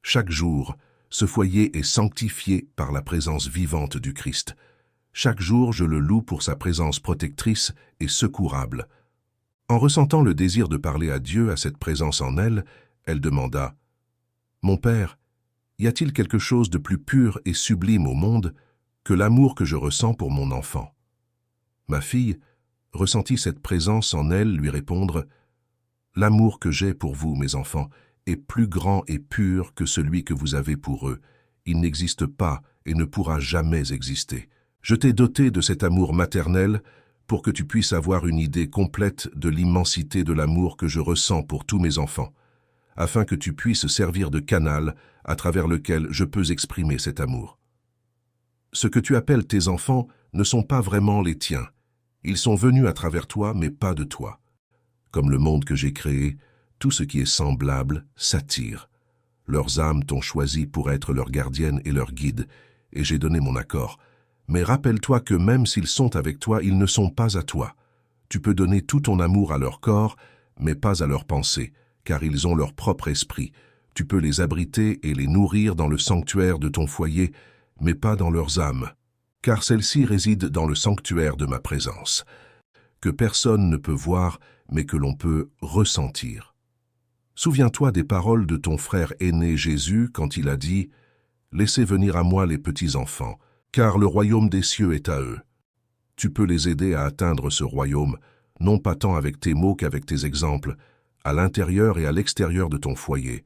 Chaque jour, ce foyer est sanctifié par la présence vivante du Christ. Chaque jour, je le loue pour sa présence protectrice et secourable. En ressentant le désir de parler à Dieu à cette présence en elle, elle demanda « Mon Père, y a-t-il quelque chose de plus pur et sublime au monde que l'amour que je ressens pour mon enfant ?» Ma fille ressentit cette présence en elle lui répondre « L'amour que j'ai pour vous, mes enfants, est plus grand et pur que celui que vous avez pour eux. Il n'existe pas et ne pourra jamais exister. Je t'ai doté de cet amour maternel pour que tu puisses avoir une idée complète de l'immensité de l'amour que je ressens pour tous mes enfants, afin que tu puisses servir de canal à travers lequel je peux exprimer cet amour. Ce que tu appelles tes enfants ne sont pas vraiment les tiens. Ils sont venus à travers toi, mais pas de toi. Comme le monde que j'ai créé, tout ce qui est semblable s'attire. Leurs âmes t'ont choisi pour être leur gardienne et leur guide, et j'ai donné mon accord. Mais rappelle-toi que même s'ils sont avec toi, ils ne sont pas à toi. Tu peux donner tout ton amour à leur corps, mais pas à leurs pensées, car ils ont leur propre esprit. Tu peux les abriter et les nourrir dans le sanctuaire de ton foyer, mais pas dans leurs âmes, car celle-ci réside dans le sanctuaire de ma présence, que personne ne peut voir, mais que l'on peut ressentir. Souviens-toi des paroles de ton frère aîné Jésus quand il a dit « Laissez venir à moi les petits-enfants, car le royaume des cieux est à eux. » Tu peux les aider à atteindre ce royaume, non pas tant avec tes mots qu'avec tes exemples, à l'intérieur et à l'extérieur de ton foyer.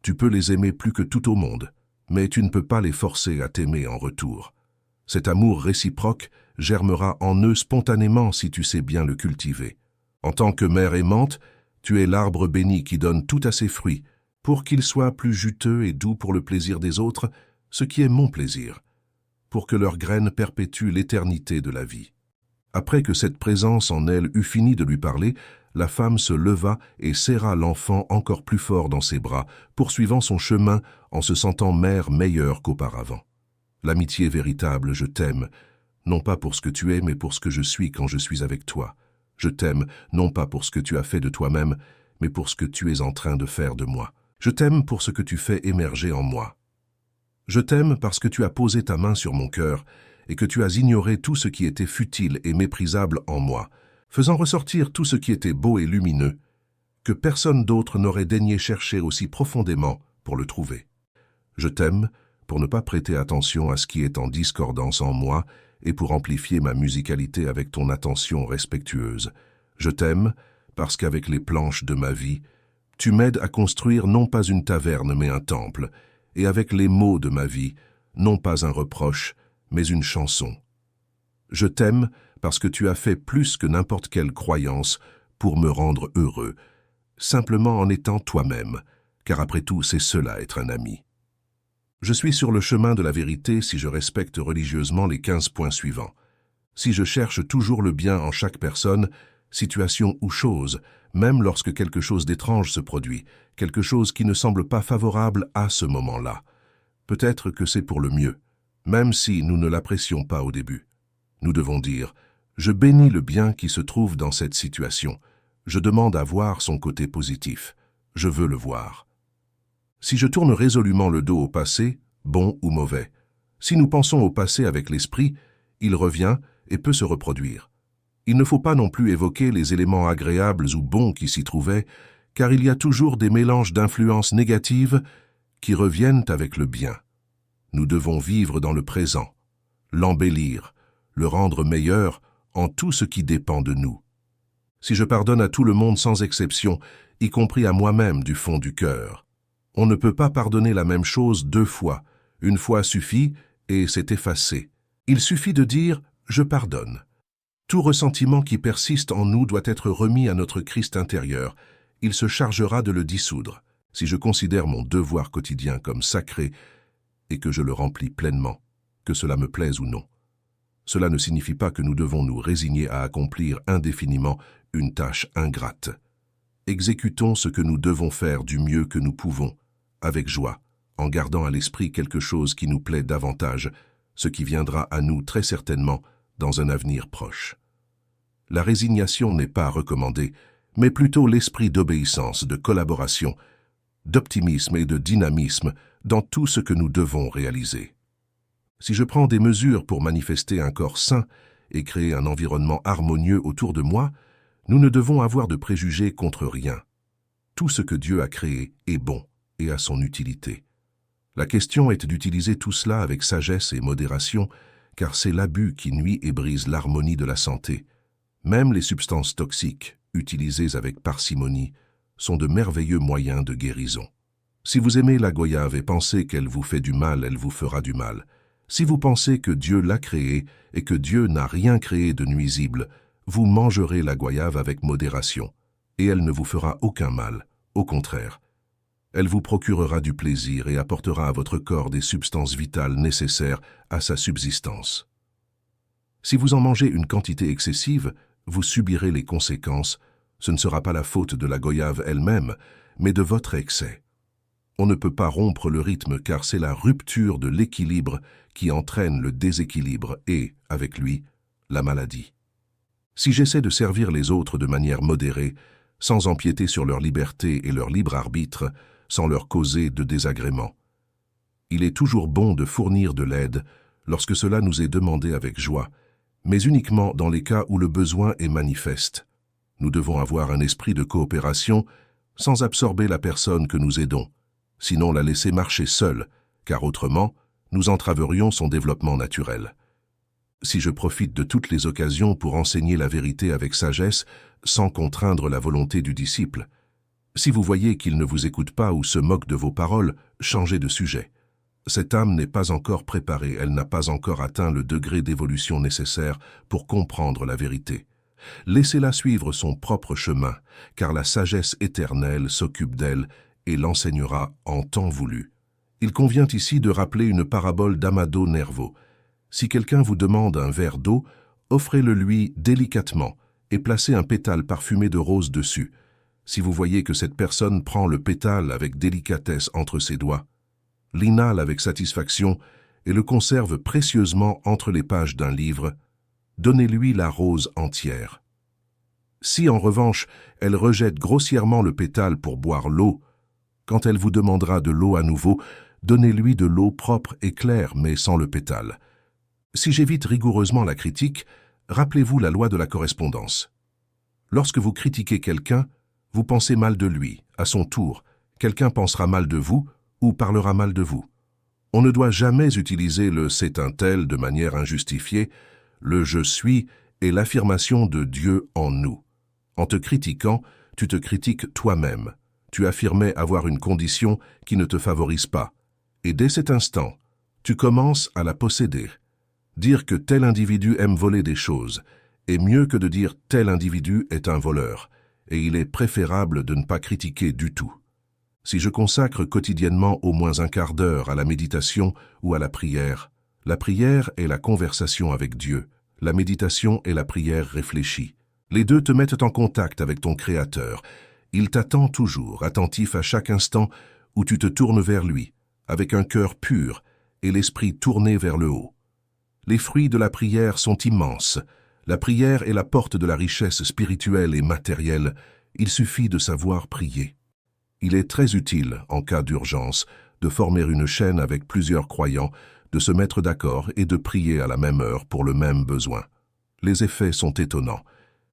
Tu peux les aimer plus que tout au monde, mais tu ne peux pas les forcer à t'aimer en retour. Cet amour réciproque germera en eux spontanément si tu sais bien le cultiver. En tant que mère aimante, tu es l'arbre béni qui donne tout à ses fruits, pour qu'ils soient plus juteux et doux pour le plaisir des autres, ce qui est mon plaisir, pour que leurs graines perpétuent l'éternité de la vie. Après que cette présence en elle eut fini de lui parler, la femme se leva et serra l'enfant encore plus fort dans ses bras, poursuivant son chemin en se sentant mère meilleure qu'auparavant. L'amitié véritable, je t'aime, non pas pour ce que tu es, mais pour ce que je suis quand je suis avec toi. Je t'aime, non pas pour ce que tu as fait de toi-même, mais pour ce que tu es en train de faire de moi. Je t'aime pour ce que tu fais émerger en moi. Je t'aime parce que tu as posé ta main sur mon cœur et que tu as ignoré tout ce qui était futile et méprisable en moi, faisant ressortir tout ce qui était beau et lumineux, que personne d'autre n'aurait daigné chercher aussi profondément pour le trouver. Je t'aime pour ne pas prêter attention à ce qui est en discordance en moi et pour amplifier ma musicalité avec ton attention respectueuse. Je t'aime parce qu'avec les planches de ma vie, tu m'aides à construire non pas une taverne mais un temple, et avec les mots de ma vie, non pas un reproche, mais une chanson. Je t'aime parce que tu as fait plus que n'importe quelle croyance pour me rendre heureux, simplement en étant toi-même, car après tout, c'est cela être un ami. Je suis sur le chemin de la vérité si je respecte religieusement les 15 points suivants. Si je cherche toujours le bien en chaque personne, situation ou chose, même lorsque quelque chose d'étrange se produit, quelque chose qui ne semble pas favorable à ce moment-là. Peut-être que c'est pour le mieux, même si nous ne l'apprécions pas au début. Nous devons dire « Je bénis le bien qui se trouve dans cette situation. Je demande à voir son côté positif. Je veux le voir. » Si je tourne résolument le dos au passé, bon ou mauvais, si nous pensons au passé avec l'esprit, il revient et peut se reproduire. Il ne faut pas non plus évoquer les éléments agréables ou bons qui s'y trouvaient, car il y a toujours des mélanges d'influences négatives qui reviennent avec le bien. Nous devons vivre dans le présent, l'embellir, le rendre meilleur en tout ce qui dépend de nous. Si je pardonne à tout le monde sans exception, y compris à moi-même du fond du cœur, on ne peut pas pardonner la même chose 2 fois. Une fois suffit et c'est effacé. Il suffit de dire « je pardonne ». Tout ressentiment qui persiste en nous doit être remis à notre Christ intérieur. Il se chargera de le dissoudre. Si je considère mon devoir quotidien comme sacré et que je le remplis pleinement, que cela me plaise ou non. Cela ne signifie pas que nous devons nous résigner à accomplir indéfiniment une tâche ingrate. Exécutons ce que nous devons faire du mieux que nous pouvons, avec joie, en gardant à l'esprit quelque chose qui nous plaît davantage, ce qui viendra à nous très certainement dans un avenir proche. La résignation n'est pas recommandée, mais plutôt l'esprit d'obéissance, de collaboration, d'optimisme et de dynamisme dans tout ce que nous devons réaliser. Si je prends des mesures pour manifester un corps sain et créer un environnement harmonieux autour de moi, nous ne devons avoir de préjugés contre rien. Tout ce que Dieu a créé est bon et a son utilité. La question est d'utiliser tout cela avec sagesse et modération, car c'est l'abus qui nuit et brise l'harmonie de la santé. Même les substances toxiques, utilisées avec parcimonie, sont de merveilleux moyens de guérison. Si vous aimez la goyave et pensez qu'elle vous fait du mal, elle vous fera du mal. Si vous pensez que Dieu l'a créée et que Dieu n'a rien créé de nuisible, vous mangerez la goyave avec modération, et elle ne vous fera aucun mal, au contraire. Elle vous procurera du plaisir et apportera à votre corps des substances vitales nécessaires à sa subsistance. Si vous en mangez une quantité excessive, vous subirez les conséquences. Ce ne sera pas la faute de la goyave elle-même, mais de votre excès. On ne peut pas rompre le rythme car c'est la rupture de l'équilibre qui entraîne le déséquilibre et, avec lui, la maladie. Si j'essaie de servir les autres de manière modérée, sans empiéter sur leur liberté et leur libre arbitre, sans leur causer de désagréments, Il est toujours bon de fournir de l'aide lorsque cela nous est demandé avec joie, mais uniquement dans les cas où le besoin est manifeste. Nous devons avoir un esprit de coopération sans absorber la personne que nous aidons, sinon la laisser marcher seule, car autrement, nous entraverions son développement naturel. Si je profite de toutes les occasions pour enseigner la vérité avec sagesse, sans contraindre la volonté du disciple, si vous voyez qu'il ne vous écoute pas ou se moque de vos paroles, changez de sujet. Cette âme n'est pas encore préparée, elle n'a pas encore atteint le degré d'évolution nécessaire pour comprendre la vérité. Laissez-la suivre son propre chemin, car la sagesse éternelle s'occupe d'elle et l'enseignera en temps voulu. Il convient ici de rappeler une parabole d'Amado Nervo. Si quelqu'un vous demande un verre d'eau, offrez-le lui délicatement et placez un pétale parfumé de rose dessus. Si vous voyez que cette personne prend le pétale avec délicatesse entre ses doigts, l'inhale avec satisfaction et le conserve précieusement entre les pages d'un livre, donnez-lui la rose entière. Si, en revanche, elle rejette grossièrement le pétale pour boire l'eau, quand elle vous demandera de l'eau à nouveau, donnez-lui de l'eau propre et claire, mais sans le pétale. Si j'évite rigoureusement la critique, rappelez-vous la loi de la correspondance. Lorsque vous critiquez quelqu'un, vous pensez mal de lui. À son tour, quelqu'un pensera mal de vous ou parlera mal de vous. On ne doit jamais utiliser le « c'est un tel » de manière injustifiée. Le « je suis » est l'affirmation de Dieu en nous. En te critiquant, tu te critiques toi-même. Tu affirmais avoir une condition qui ne te favorise pas. Et dès cet instant, tu commences à la posséder. Dire que tel individu aime voler des choses est mieux que de dire tel individu est un voleur, et il est préférable de ne pas critiquer du tout. Si je consacre quotidiennement au moins un quart d'heure à la méditation ou à la prière est la conversation avec Dieu, la méditation est la prière réfléchie. Les deux te mettent en contact avec ton Créateur. Il t'attend toujours, attentif à chaque instant où tu te tournes vers lui, avec un cœur pur et l'esprit tourné vers le haut. Les fruits de la prière sont immenses. La prière est la porte de la richesse spirituelle et matérielle. Il suffit de savoir prier. Il est très utile, en cas d'urgence, de former une chaîne avec plusieurs croyants, de se mettre d'accord et de prier à la même heure pour le même besoin. Les effets sont étonnants.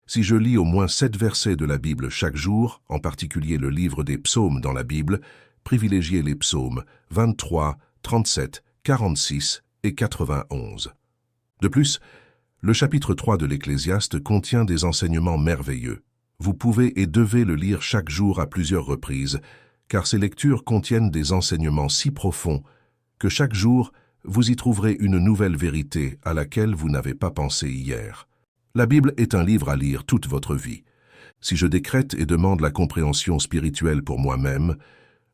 Si je lis au moins 7 versets de la Bible chaque jour, en particulier le livre des psaumes dans la Bible, privilégiez les psaumes 23, 37, 46 et 91. De plus, le chapitre 3 de l'Ecclésiaste contient des enseignements merveilleux. Vous pouvez et devez le lire chaque jour à plusieurs reprises, car ces lectures contiennent des enseignements si profonds que chaque jour, vous y trouverez une nouvelle vérité à laquelle vous n'avez pas pensé hier. La Bible est un livre à lire toute votre vie. Si je décrète et demande la compréhension spirituelle pour moi-même,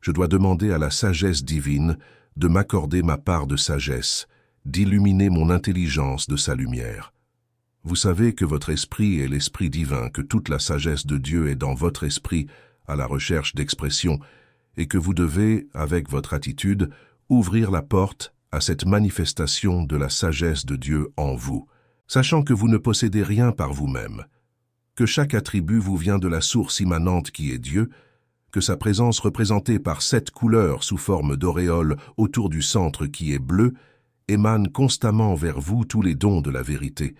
je dois demander à la sagesse divine de m'accorder ma part de sagesse, d'illuminer mon intelligence de sa lumière. Vous savez que votre esprit est l'esprit divin, que toute la sagesse de Dieu est dans votre esprit à la recherche d'expression, et que vous devez, avec votre attitude, ouvrir la porte à cette manifestation de la sagesse de Dieu en vous, sachant que vous ne possédez rien par vous-même, que chaque attribut vous vient de la source immanente qui est Dieu, que sa présence représentée par 7 couleurs sous forme d'auréole autour du centre qui est bleu, émane constamment vers vous tous les dons de la vérité.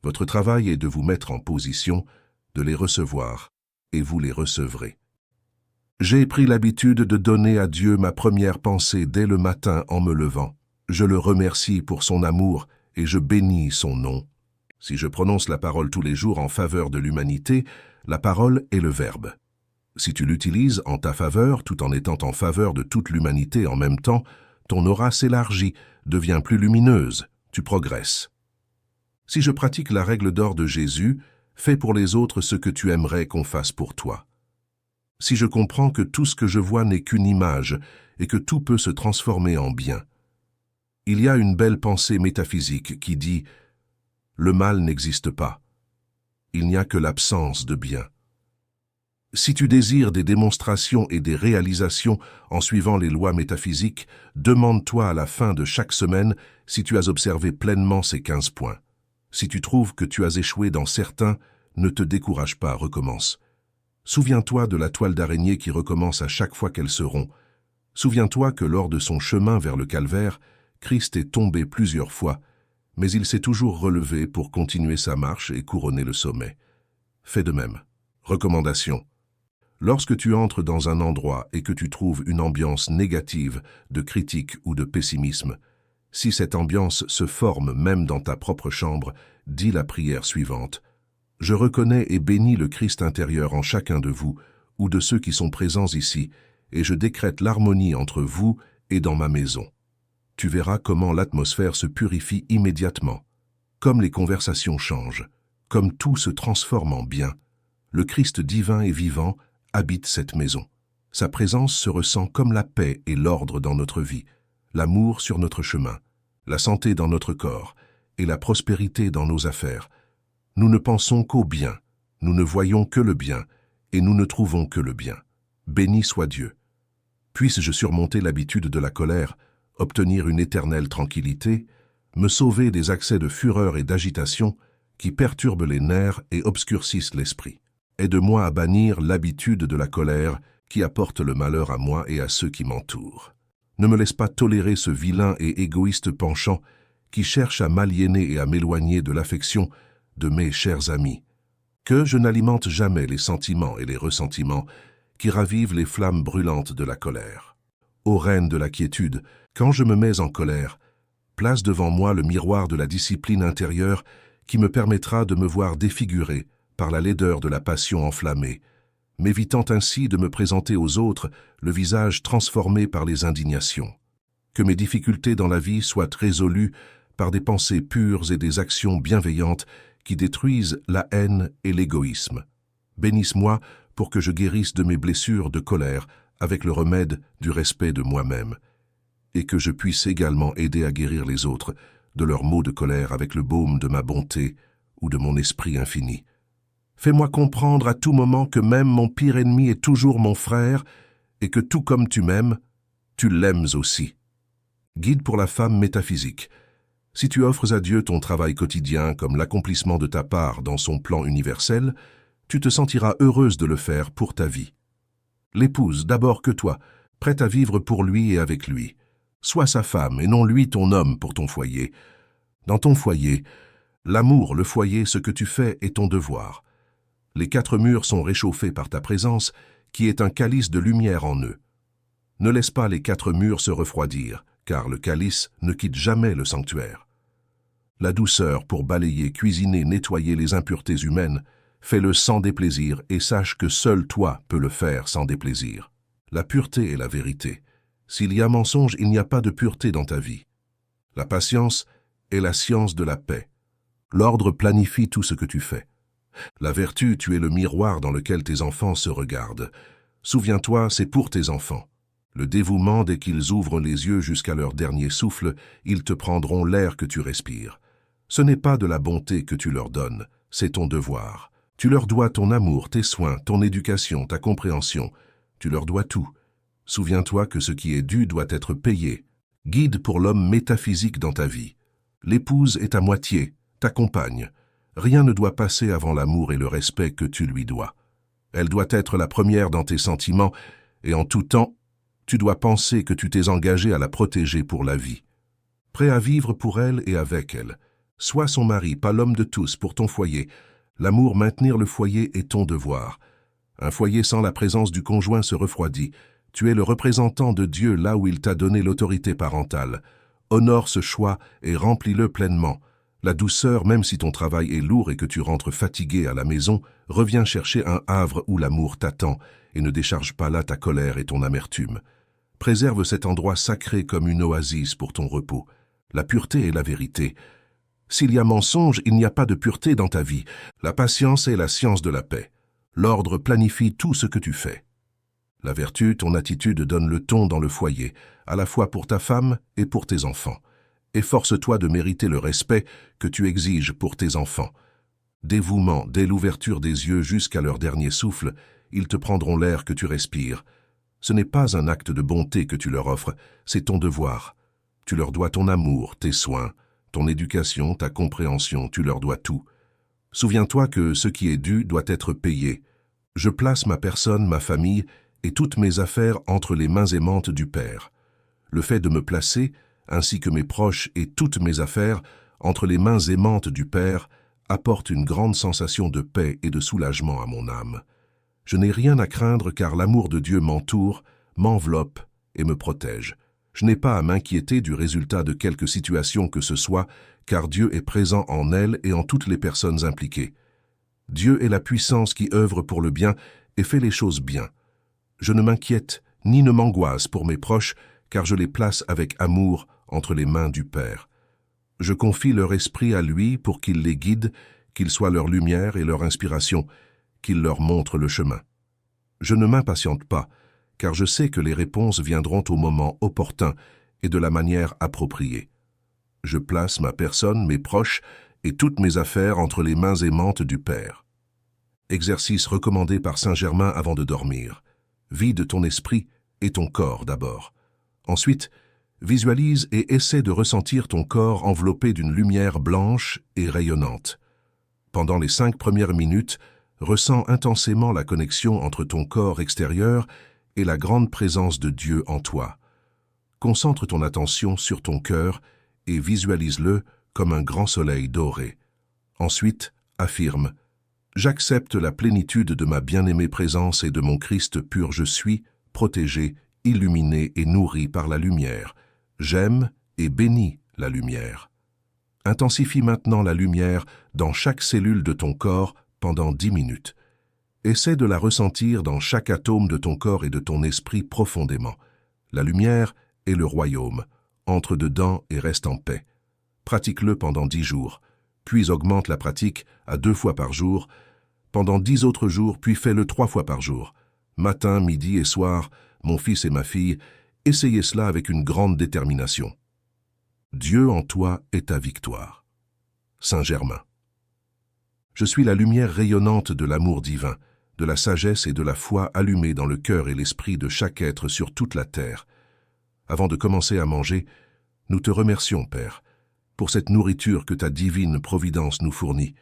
Votre travail est de vous mettre en position, de les recevoir, et vous les recevrez. J'ai pris l'habitude de donner à Dieu ma première pensée dès le matin en me levant. Je le remercie pour son amour et je bénis son nom. Si je prononce la parole tous les jours en faveur de l'humanité, la parole est le verbe. Si tu l'utilises en ta faveur tout en étant en faveur de toute l'humanité en même temps, ton aura s'élargit, devient plus lumineuse, tu progresses. Si je pratique la règle d'or de Jésus, fais pour les autres ce que tu aimerais qu'on fasse pour toi. Si je comprends que tout ce que je vois n'est qu'une image et que tout peut se transformer en bien. Il y a une belle pensée métaphysique qui dit « Le mal n'existe pas. Il n'y a que l'absence de bien. » Si tu désires des démonstrations et des réalisations en suivant les lois métaphysiques, demande-toi à la fin de chaque semaine si tu as observé pleinement ces 15 points. Si tu trouves que tu as échoué dans certains, ne te décourage pas, recommence. Souviens-toi de la toile d'araignée qui recommence à chaque fois qu'elle se rompt. Souviens-toi que lors de son chemin vers le calvaire, Christ est tombé plusieurs fois, mais il s'est toujours relevé pour continuer sa marche et couronner le sommet. Fais de même. Recommandation. Lorsque tu entres dans un endroit et que tu trouves une ambiance négative, de critique ou de pessimisme, si cette ambiance se forme même dans ta propre chambre, dis la prière suivante. Je reconnais et bénis le Christ intérieur en chacun de vous ou de ceux qui sont présents ici, et je décrète l'harmonie entre vous et dans ma maison. Tu verras comment l'atmosphère se purifie immédiatement, comme les conversations changent, comme tout se transforme en bien. Le Christ divin et vivant habite cette maison. Sa présence se ressent comme la paix et l'ordre dans notre vie, l'amour sur notre chemin, la santé dans notre corps et la prospérité dans nos affaires. Nous ne pensons qu'au bien, nous ne voyons que le bien et nous ne trouvons que le bien. Béni soit Dieu. Puisse-je surmonter l'habitude de la colère, obtenir une éternelle tranquillité, me sauver des accès de fureur et d'agitation qui perturbent les nerfs et obscurcissent l'esprit. Aide-moi à bannir l'habitude de la colère qui apporte le malheur à moi et à ceux qui m'entourent. Ne me laisse pas tolérer ce vilain et égoïste penchant qui cherche à m'aliéner et à m'éloigner de l'affection de mes chers amis. Que je n'alimente jamais les sentiments et les ressentiments qui ravivent les flammes brûlantes de la colère. Ô reine de la quiétude, quand je me mets en colère, place devant moi le miroir de la discipline intérieure qui me permettra de me voir défiguré par la laideur de la passion enflammée, m'évitant ainsi de me présenter aux autres le visage transformé par les indignations. Que mes difficultés dans la vie soient résolues par des pensées pures et des actions bienveillantes qui détruisent la haine et l'égoïsme. Bénisse-moi pour que je guérisse de mes blessures de colère avec le remède du respect de moi-même, et que je puisse également aider à guérir les autres de leurs maux de colère avec le baume de ma bonté ou de mon esprit infini. Fais-moi comprendre à tout moment que même mon pire ennemi est toujours mon frère et que tout comme tu m'aimes, tu l'aimes aussi. Guide pour la femme métaphysique. Si tu offres à Dieu ton travail quotidien comme l'accomplissement de ta part dans son plan universel, tu te sentiras heureuse de le faire pour ta vie. L'épouse d'abord que toi, prête à vivre pour lui et avec lui. Sois sa femme et non lui ton homme pour ton foyer. Dans ton foyer, l'amour, le foyer, ce que tu fais est ton devoir. Les 4 murs sont réchauffés par ta présence, qui est un calice de lumière en eux. Ne laisse pas les 4 murs se refroidir, car le calice ne quitte jamais le sanctuaire. La douceur pour balayer, cuisiner, nettoyer les impuretés humaines, fais-le sans déplaisir et sache que seul toi peux le faire sans déplaisir. La pureté est la vérité. S'il y a mensonge, il n'y a pas de pureté dans ta vie. La patience est la science de la paix. L'ordre planifie tout ce que tu fais. La vertu, tu es le miroir dans lequel tes enfants se regardent. Souviens-toi, c'est pour tes enfants. Le dévouement, dès qu'ils ouvrent les yeux jusqu'à leur dernier souffle, ils te prendront l'air que tu respires. Ce n'est pas de la bonté que tu leur donnes, c'est ton devoir. Tu leur dois ton amour, tes soins, ton éducation, ta compréhension. Tu leur dois tout. Souviens-toi que ce qui est dû doit être payé. Guide pour l'homme métaphysique dans ta vie. L'épouse est à moitié, ta compagne. Rien ne doit passer avant l'amour et le respect que tu lui dois. Elle doit être la première dans tes sentiments, et en tout temps, tu dois penser que tu t'es engagé à la protéger pour la vie. Prêt à vivre pour elle et avec elle. Sois son mari, pas l'homme de tous, pour ton foyer. L'amour, maintenir le foyer est ton devoir. Un foyer sans la présence du conjoint se refroidit. Tu es le représentant de Dieu là où il t'a donné l'autorité parentale. Honore ce choix et remplis-le pleinement. La douceur, même si ton travail est lourd et que tu rentres fatigué à la maison, reviens chercher un havre où l'amour t'attend et ne décharge pas là ta colère et ton amertume. Préserve cet endroit sacré comme une oasis pour ton repos. La pureté est la vérité. S'il y a mensonge, il n'y a pas de pureté dans ta vie. La patience est la science de la paix. L'ordre planifie tout ce que tu fais. La vertu, ton attitude donne le ton dans le foyer, à la fois pour ta femme et pour tes enfants. Efforce-toi de mériter le respect que tu exiges pour tes enfants. Dévouement, dès l'ouverture des yeux jusqu'à leur dernier souffle, ils te prendront l'air que tu respires. Ce n'est pas un acte de bonté que tu leur offres, c'est ton devoir. Tu leur dois ton amour, tes soins, ton éducation, ta compréhension, tu leur dois tout. Souviens-toi que ce qui est dû doit être payé. Je place ma personne, ma famille et toutes mes affaires entre les mains aimantes du Père. Le fait de me placer, ainsi que mes proches et toutes mes affaires, entre les mains aimantes du Père, apporte une grande sensation de paix et de soulagement à mon âme. Je n'ai rien à craindre car l'amour de Dieu m'entoure, m'enveloppe et me protège. Je n'ai pas à m'inquiéter du résultat de quelque situation que ce soit, car Dieu est présent en elle et en toutes les personnes impliquées. Dieu est la puissance qui œuvre pour le bien et fait les choses bien. Je ne m'inquiète ni ne m'angoisse pour mes proches, car je les place avec amour entre les mains du Père. Je confie leur esprit à lui pour qu'il les guide, qu'il soit leur lumière et leur inspiration, qu'il leur montre le chemin. Je ne m'impatiente pas, car je sais que les réponses viendront au moment opportun et de la manière appropriée. Je place ma personne, mes proches et toutes mes affaires entre les mains aimantes du Père. Exercice recommandé par Saint Germain avant de dormir. Vide ton esprit et ton corps d'abord. Ensuite, visualise et essaie de ressentir ton corps enveloppé d'une lumière blanche et rayonnante. Pendant les 5 premières minutes, ressens intensément la connexion entre ton corps extérieur et la grande présence de Dieu en toi. Concentre ton attention sur ton cœur et visualise-le comme un grand soleil doré. Ensuite, affirme « J'accepte la plénitude de ma bien-aimée présence et de mon Christ pur je suis, protégé, illuminé et nourri par la lumière. J'aime et bénis la lumière. » Intensifie maintenant la lumière dans chaque cellule de ton corps pendant 10 minutes. Essaie de la ressentir dans chaque atome de ton corps et de ton esprit profondément. La lumière est le royaume. Entre dedans et reste en paix. Pratique-le pendant 10 jours, puis augmente la pratique à 2 fois par jour, pendant 10 autres jours, puis fais-le 3 fois par jour. Matin, midi et soir, mon fils et ma fille, essayez cela avec une grande détermination. Dieu en toi est ta victoire. Saint Germain. Je suis la lumière rayonnante de l'amour divin, de la sagesse et de la foi allumée dans le cœur et l'esprit de chaque être sur toute la terre. Avant de commencer à manger, nous te remercions, Père, pour cette nourriture que ta divine providence nous fournit.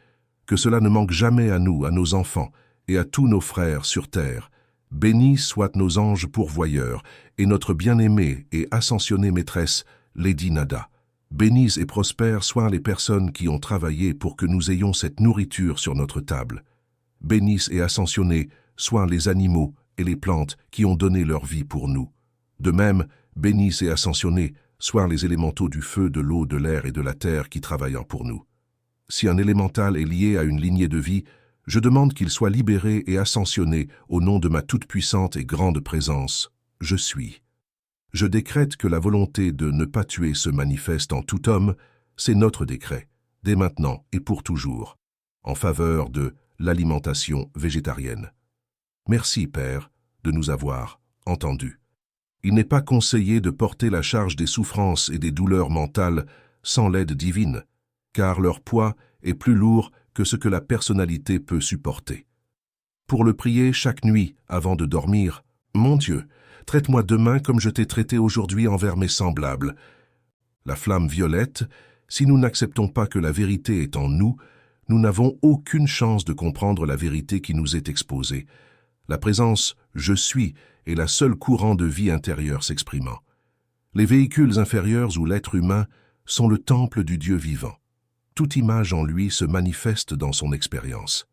Que cela ne manque jamais à nous, à nos enfants et à tous nos frères sur terre. Bénis soient nos anges pourvoyeurs et notre bien-aimée et ascensionnée maîtresse, Lady Nada. Bénis et prospères soient les personnes qui ont travaillé pour que nous ayons cette nourriture sur notre table. Bénis et ascensionnés soient les animaux et les plantes qui ont donné leur vie pour nous. De même, bénis et ascensionnés soient les élémentaux du feu, de l'eau, de l'air et de la terre qui travaillent pour nous. Si un élémental est lié à une lignée de vie, je demande qu'il soit libéré et ascensionné au nom de ma toute-puissante et grande présence. Je suis. Je décrète que la volonté de ne pas tuer se manifeste en tout homme, c'est notre décret, dès maintenant et pour toujours, en faveur de l'alimentation végétarienne. Merci, Père, de nous avoir entendus. Il n'est pas conseillé de porter la charge des souffrances et des douleurs mentales sans l'aide divine, car leur poids est plus lourd que ce que la personnalité peut supporter. Pour le prier chaque nuit avant de dormir, « Mon Dieu, traite-moi demain comme je t'ai traité aujourd'hui envers mes semblables. » La flamme violette, si nous n'acceptons pas que la vérité est en nous, nous n'avons aucune chance de comprendre la vérité qui nous est exposée. La présence « Je suis » est la seule courant de vie intérieure s'exprimant. Les véhicules inférieurs ou l'être humain sont le temple du Dieu vivant. Toute image en lui se manifeste dans son expérience.